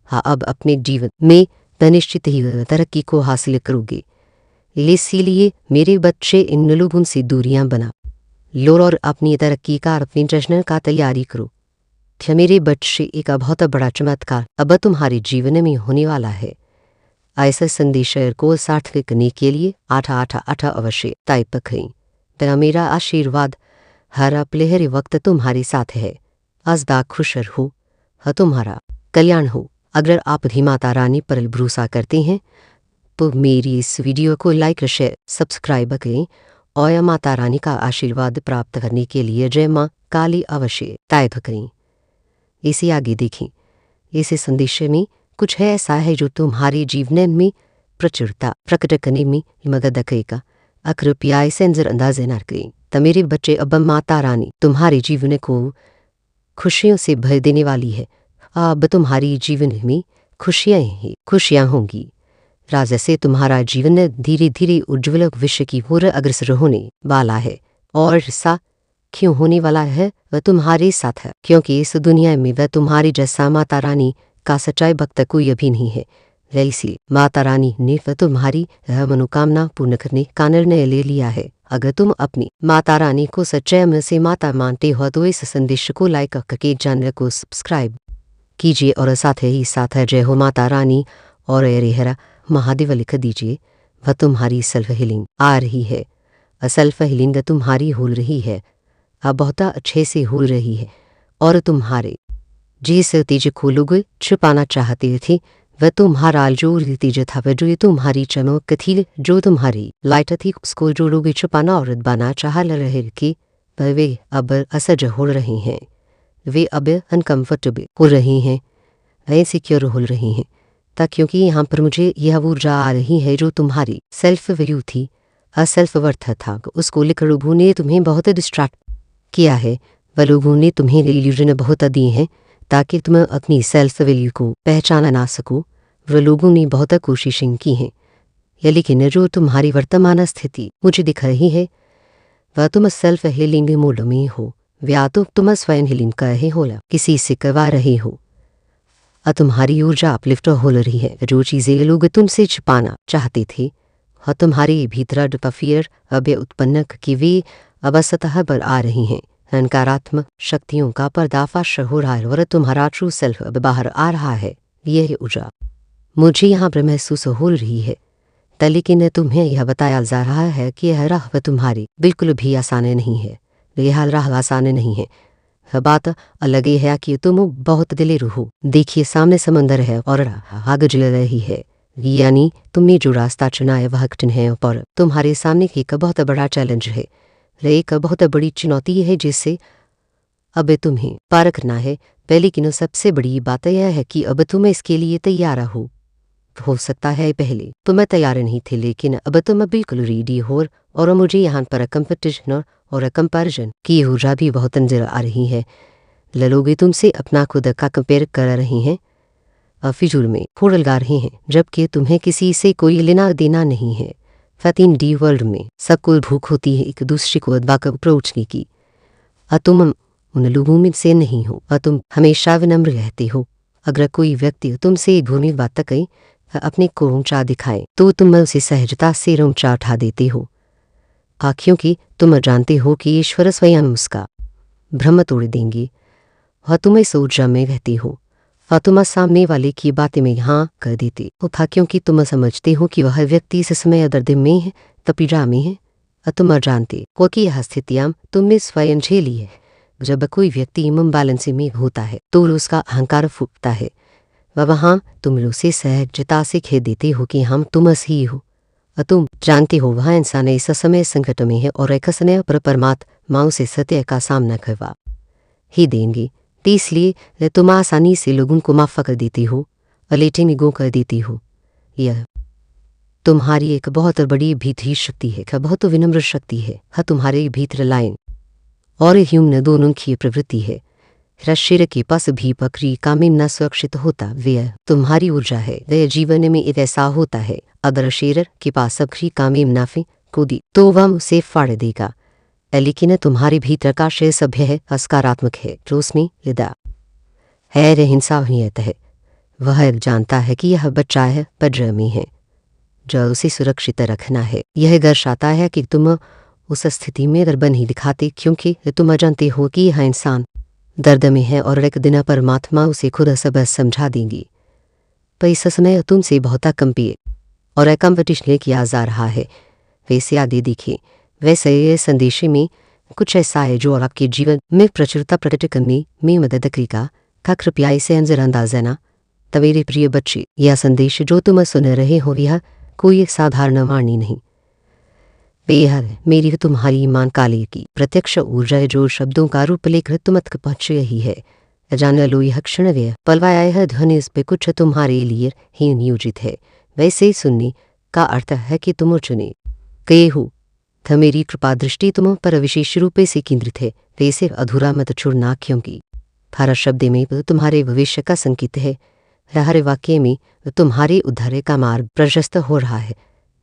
हाँ, अब अपने जीवन में निश्चित ही तरक्की को हासिल करोगे। इसीलिए मेरे बच्चे, इन लोगों से दूरियां बना लो और अपनी तरक्की का, अपने जश्न का तैयारी करो। मेरे बच्चे, एक बहुत बड़ा चमत्कार अब तुम्हारे जीवन में होने वाला है। ऐसा संदेश को सार्थक करने के लिए 888 अवश्य टाइप करें। तो मेरा आशीर्वाद हर पलहरे वक्त तुम्हारे साथ है। आजदा खुश हो, तुम्हारा कल्याण हो। अगर आप भी माता रानी पर भरोसा करते हैं तो मेरी इस वीडियो को लाइक, शेयर, सब्सक्राइब करें और माता रानी का आशीर्वाद प्राप्त करने के लिए जय माँ काली अवश्य टाइप करें। इसे आगे देखें। इस संदेश में कुछ है ऐसा है जो तुम्हारे जीवन में प्रचुरता प्रकट करने में मदद करेगा। कृपया इसे नजरअंदाज न करें। तो मेरे बच्चे, अब माता रानी तुम्हारे जीवन को खुशियों से भर देने वाली है। अब तुम्हारी जीवन में खुशियाँ ही खुशियाँ होंगी। राजा से तुम्हारा जीवन धीरे धीरे उज्ज्वल विश्व की ओर अग्रसर होने वाला है। और ऐसा क्यों होने वाला है? वह तुम्हारे साथ है, क्योंकि इस दुनिया में वह तुम्हारी जैसा माता रानी का सच्चाई भक्त कोई अभी नहीं है। इसलिए माता रानी ने वह तुम्हारी मनोकामना पूर्ण करने का निर्णय ले लिया है। अगर तुम अपनी माता रानी को सच्चाई में से माता मानते हो तो इस संदेश को लाइक करके चैनल को सब्सक्राइब कीजिए और साथ ही साथ जय हो माता रानी और रेहरा महादेव लिख दीजिए। वह तुम्हारी सेल्फ हीलिंग आ रही है। सेल्फ हीलिंग तुम्हारी हो रही है, अब बहुत अच्छे से हो रही है। और तुम्हारे जिस तेज को लोग छुपाना चाहते थे, वह तुम्हारा जो तेज था, वह जो तुम्हारी चमक थी, जो तुम्हारी लाइट थी, उसको जो लोग छुपाना और दबाना चाह रहे थे, वे अब असहज हो रहे हैं। वे अब अनकम्फर्टेबल हो रही हैं, इनसिक्योर हो रही हैं। क्योंकि यहाँ पर मुझे यह ऊर्जा आ रही है जो तुम्हारी सेल्फ वैल्यू थी, सेल्फ वर्थ था, उसको लेकर लोगों ने तुम्हें बहुत डिस्ट्रैक्ट किया है। वह लोगों ने तुम्हें इल्यूजन बहुत दिए हैं ताकि तुम अपनी सेल्फ वैल्यू को पहचाना ना सको। वह लोगों ने बहुत कोशिशें की हैं, लेकिन जो तुम्हारी वर्तमान स्थिति मुझे दिख रही है, वह तुम सेल्फ हीलिंग मोड में हो। या तो तुम स्वयं हीलिंग कर रहे हो या किसी से करवा रहे हो। तुम्हारी ऊर्जा अपलिफ्ट हो रही है। जो चीज़ें लोग तुमसे छिपाना चाहते थे, तुम्हारे भीतर फियर अब उत्पन्न की वे अब सतह पर आ रही हैं। नकारात्मक शक्तियों का पर्दाफाश हो रहा है और तुम्हारा ट्रू सेल्फ अब बाहर आ रहा है। यह ऊर्जा मुझे यहाँ पर महसूस हो रही है। लेकिन तुम्हें यह बताया जा रहा है कि यह राह तुम्हारी बिल्कुल भी आसान नहीं है। यह राह आसान नहीं है। बात अलग ही है कि तुम बहुत दिलेर हो। देखिए, सामने समंदर है और आग जल रही है, यानी तुमने जो रास्ता चुना है वह कठिन है, पर तुम्हारे सामने एक बहुत बड़ा चैलेंज है, एक बहुत बड़ी चुनौती है जिससे अब तुम्हें परखना है। लेकिन सबसे बड़ी बात यह है कि अब तुम इसके लिए तैयार हो सकता है पहले तुम तैयार नहीं थे, लेकिन अब तुम बिल्कुल रेडी हो। और मुझे यहाँ पर कंपटीशन और कंपैरिजन की ऊर्जा भी बहुत नजर आ रही है। लोग तुमसे अपना खुद का कंपेयर कर रहे हैं, फिजूल में फोड़ लगा रहे हैं, जबकि तुम्हें किसी से कोई लेना देना नहीं है। 3D वर्ल्ड में सबको भूख होती है एक दूसरे को अप्रोचने की। तुम उन लोगों में से नहीं हो। तुम हमेशा विनम्र रहते हो। अगर कोई व्यक्ति तुमसे भूमि बात कहे, अपने को ऊंचा दिखाए, तो तुम उसे सहजता से ऊंचा उठा देते हो, क्योंकि तुम जानते हो कि ईश्वर स्वयं उसका भ्रम तोड़ देंगे। तुम इस ऊर्जा में रहते हो। तुम सामने वाले की बातें में हाँ कर देते हो, क्योंकि तुम समझते हो कि वह व्यक्ति इस समय दर्द में है, तपीड़ा में है। तुम जानते हो कि यह स्थितियां तुमने स्वयं झेली है। जब कोई व्यक्ति इम्बैलेंस में होता है तो उसका अहंकार फूटता है। वहाँ तुम उसे सहजता से कह देते हो कि हम तुम ही हो। तुम जानते हो वह इंसान इस समय संकट में है और एक समय पर परमात्मा से सत्य का सामना करवा ही देंगे। इसलिए तुम आसानी से लोगों को माफ कर देती हो, लेटे निगो कर देती हो। यह तुम्हारी एक बहुत बड़ी भीतरी शक्ति है, बहुत विनम्र शक्ति है। तुम्हारे भीतर लाइन और ह्यूमन दोनों की प्रवृत्ति है। शेर के पास भी बकरी का मेमना सुरक्षित होता वह तुम्हारी ऊर्जा है। वह जीवन में ऐसा होता है, अगर शेर के पास बकरी का मेमना कूदी तो वह उसे फाड़ देगा। लेकिन तुम्हारे भीतर का शेर सभ्य है, सकारात्मक है, जो उसमें लिदा है, इंसानियत है। वह जानता है कि यह बच्चा है, पजमी है, जो उसे सुरक्षित रखना है। यह दर्शाता है कि तुम उस स्थिति में गर्व नहीं दिखाते, क्योंकि तुम जानते हो कि यह इंसान दर्द में है और एक दिन परमात्मा उसे खुद सब समझा देंगी। पर इस समय तुमसे बहुत कंपेयर और कंपटीशन किया जा रहा है। वैसे आगे देखिए, वैसे ये संदेश में कुछ ऐसा है जो आपके जीवन में प्रचुरता प्रकट करने में मदद करेगा। कृपया इसे नजरअंदाज न तो मेरे प्रिय बच्चे, यह संदेश जो तुम सुन रहे हो यह कोई साधारण वाणी नहीं। बेहद मेरी तुम्हारी ईमान काले की प्रत्यक्ष ऊर्जा है, जो शब्दों का रूप लेकर तुम तक पहुंच रही है। जान लो यह क्षण व्यय पलवाया यह ध्वनि इस पे कुछ तुम्हारे लिए ही नियोजित है। वैसे सुनने का अर्थ है कि तुम चुने गए हो। मेरी कृपा दृष्टि तुम पर विशेष रूप से केंद्रित है। वैसे अधूरा मत छोड़ना, क्योंकि हर शब्द में तुम्हारे भविष्य का संकेत है। हर वाक्य में तुम्हारे उद्धार का मार्ग प्रशस्त हो रहा है।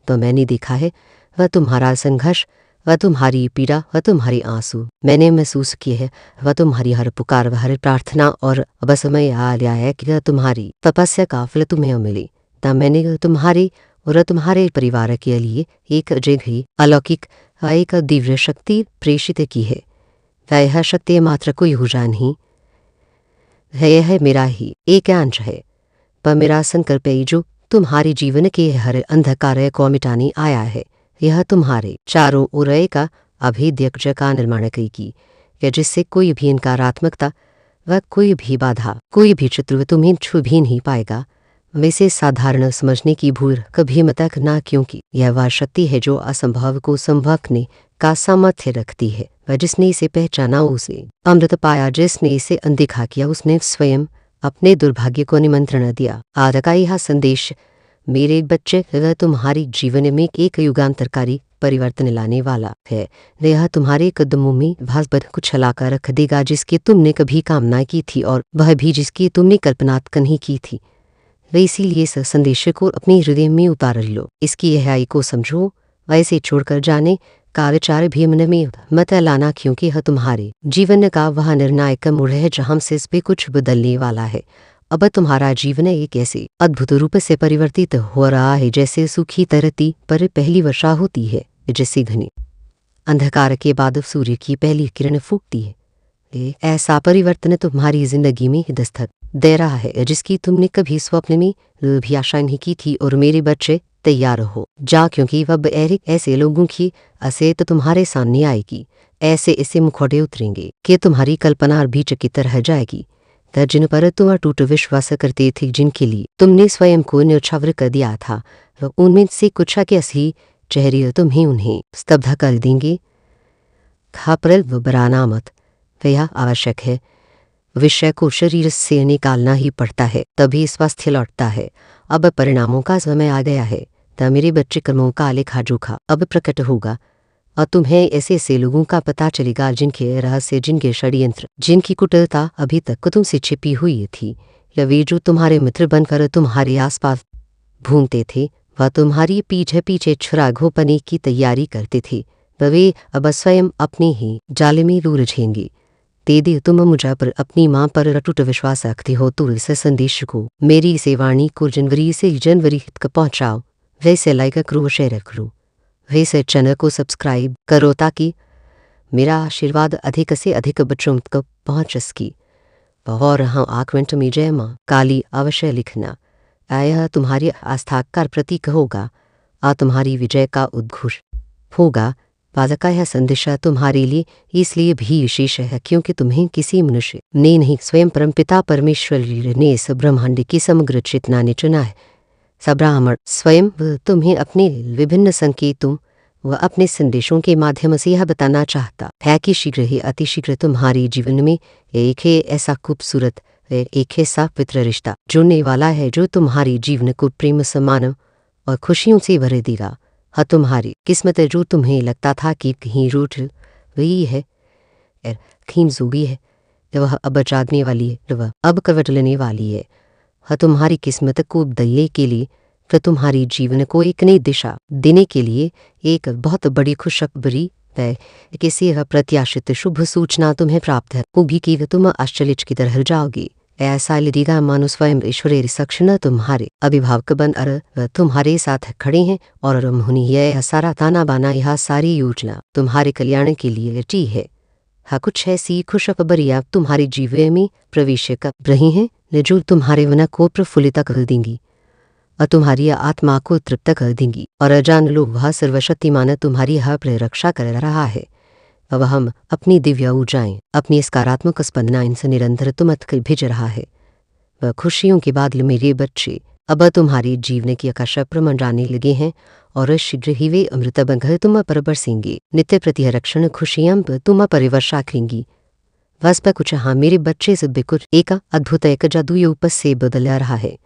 तो मैंने देखा है, वह तुम्हारा संघर्ष, वह तुम्हारी पीड़ा, वह तुम्हारे आंसू मैंने महसूस किए है। वह तुम्हारी हर पुकार, वह हर प्रार्थना, और अब समय आ गया है कि तुम्हारी तपस्या का फल तुम्हें मिले। तब मैंने तुम्हारे और तुम्हारे परिवार के लिए एक जगह अलौकिक एक दिव्य शक्ति प्रेषित की है। वह शक्ति मात्र कोई ऊर्जा नहीं है, यह मेरा ही एक अंश है। पर मेरा संकल्प है जो तुम्हारे जीवन के हर अंधकार को मिटाने आया है। यह तुम्हारे चारों ओर एक अभेद्य का निर्माण करेगी, जिससे कोई भी नकारात्मकता व कोई भी बाधा, कोई भी शत्रु तुम्हें छू भी नहीं पाएगा। वैसे साधारण समझने की भूल कभी मत करना, क्योंकि यह वह शक्ति है जो असंभव को संभवने का सामर्थ्य रखती है। वह जिसने इसे पहचाना उसे अमृत पाया, जिसने इसे अनदेखा किया उसने स्वयं अपने दुर्भाग्य को निमंत्रण दिया। आज का यह संदेश मेरे बच्चे, वह तुम्हारे जीवन में एक युगांतरकारी परिवर्तन लाने वाला है। यह तुम्हारे कदमों में भासबद कुछ लाकर रख देगा, जिसकी तुमने कभी कामना की थी, और वह भी जिसकी तुमने कल्पना नहीं की थी। वे इसीलिए इस संदेश को अपने हृदय में उतार लो, इसकी गहराई को समझो। वैसे छोड़कर जाने का विचार भी मन में मत लाना, क्योंकि यह तुम्हारे जीवन का वह निर्णायक मोड़ है जहाँ से इस पे कुछ बदलने वाला है। अब तुम्हारा जीवन एक ऐसे अद्भुत रूप से परिवर्तित हो रहा है जैसे सूखी धरती पर पहली वर्षा होती है, जैसे घने अंधकार के बाद सूर्य की पहली किरण फूटती है। ऐसा परिवर्तन तुम्हारी जिंदगी में दस्तक दे रहा है, जिसकी तुमने कभी स्वप्न में भी आशा नहीं की थी। और मेरे बच्चे तैयार हो जा, क्योंकि वह ऐसे लोगों की असेत तुम्हारे सामने आएगी। ऐसे मुखौटे उतरेंगे कि तुम्हारी कल्पना भी चकित रह जाएगी। जिन पर तुम टूट विश्वास करते थे, जिनके लिए तुमने स्वयं को न्यौछावर कर दिया था, उनमें से कुछ के असली चेहरे तुम्हें उन्हें स्तब्ध कर देंगे। खापरल व बराना मत, वह आवश्यक है। विषय को शरीर से निकालना ही पड़ता है, तभी स्वास्थ्य लौटता है। अब परिणामों का समय आ गया है। तब मेरे बच्चे कर्मों का लेखा जोखा अब प्रकट होगा और तुम्हें ऐसे ऐसे लोगों का पता चलेगा जिनके रहस्य, जिनके षड्यंत्र, जिनकी कुटिलता अभी तक तुमसे छिपी हुई थी। या वे जो तुम्हारे मित्र बनकर तुम्हारे आसपास घूमते थे, वह तुम्हारी पीछे पीछे छुरा घोपने की तैयारी करते थे। वे अब स्वयं अपने ही जाल में उलझेंगे। दे तुम मुझ पर, अपनी माँ पर अटूट विश्वास रखते हो तो इस संदेश को, मेरी इस वाणी को जनवरी से जनवरी तक पहुँचाओ। वैसे लाइक करो, शेयर करो, वैसे चैनल को सब्सक्राइब करो ताकि मेरा आशीर्वाद अधिक से अधिक बच्चों तक पहुँच सके। और हाँ, कमेंट में जय माँ काली अवश्य लिखना। यह तुम्हारी आस्था का प्रतीक होगा और तुम्हारी विजय का उद्घोष होगा। बाजा का यह संदेश तुम्हारे लिए इसलिए भी विशेष है क्योंकि तुम्हें किसी मनुष्य ने नहीं, स्वयं परमपिता परमेश्वर ने इस ब्रह्मांड की समग्र चेतना ने चुना है। सब्राह्मण स्वयं तुम्हें अपने विभिन्न संकेतों व अपने संदेशों के माध्यम से यह बताना चाहता है कि शीघ्र ही, अतिशीघ्र तुम्हारे जीवन में एक है ऐसा खूबसूरत, एक ऐसा पवित्र रिश्ता जुड़ने वाला है जो तुम्हारे जीवन को प्रेम, सम्मान और खुशियों से भर देगा। हाँ, तुम्हारी किस्मत जो तुम्हें लगता था कि कहीं रूठ गई है, कहीं जोगी है, वह अब जागने वाली है, वह अब करवट लेने वाली है। हाँ, तुम्हारी किस्मत को बदलने के लिए, तो तुम्हारी जीवन को एक नई दिशा देने के लिए एक बहुत बड़ी खुशखबरी है। किसी यह प्रत्याशित शुभ सूचना तुम्हें प्राप्त है होगी कि तुम आश्चर्य की तरह जाओगे। ऐसा लगेगा मानो स्वयं ईश्वरीय सक्षण तुम्हारे अभिभावक बन तुम्हारे साथ खड़े हैं और उन्होंने यह सारा ताना बाना, यह सारी योजना तुम्हारे कल्याण के लिए रची है। हाँ, कुछ ऐसी खुशखबरियां तुम्हारे जीवन में प्रवेश कर रही हैं जो तुम्हारे मन को प्रफुल्लित कर देंगी और तुम्हारी आत्मा को तृप्त कर देंगी। और जान लो, वह सर्वशक्तिमान तुम्हारी हर रक्षा कर रहा है। अब हम अपनी दिव्य ऊर्जाएं, अपनी सकारात्मक स्पंदनाएं से निरंतर तुम तक भेज रहा है। वह खुशियों के बादल मेरे बच्चे अब तुम्हारे जीवन की आकाश पर मंडराने लगे हैं और शीघ्र ही वे अमृत बनकर तुम पर बरसेंगे। नित्य प्रति रक्षण खुशियां तुम पर वर्षा करेंगी। बस पर कुछ, हाँ मेरे बच्चे से बिल्कुल एक अद्भुत, एक जादुई उपस से बदल रहा है।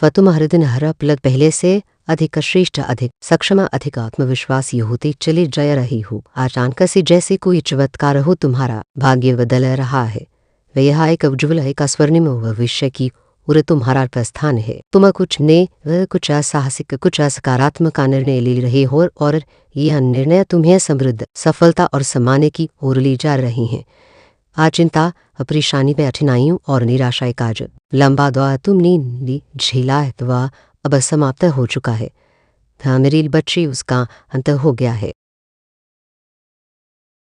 वह तुम हर दिन हर पल पहले से अधिक श्रेष्ठ, अधिक सक्षम, अधिक आत्मविश्वासी होते चले जा रही हो। अचानक से जैसे कोई चमत्कार हो तुम्हारा भाग्य बदल रहा है। वह यह एक उज्ज्वल, एक स्वर्णिम भविष्य की और तुम्हारा प्रस्थान है। तुम कुछ नए, कुछ असाहसिक, कुछ सकारात्मक निर्णय ले रहे हो और यह निर्णय तुम्हें समृद्ध, सफलता और सम्मान की ओर ले जा रही हैं। चिंता, परेशानी पे कठिनाइयों और निराशा का जो लंबा दौर तुमने झेला है वह अब समाप्त हो चुका है। मेरे बच्चे, उसका अंत हो गया है।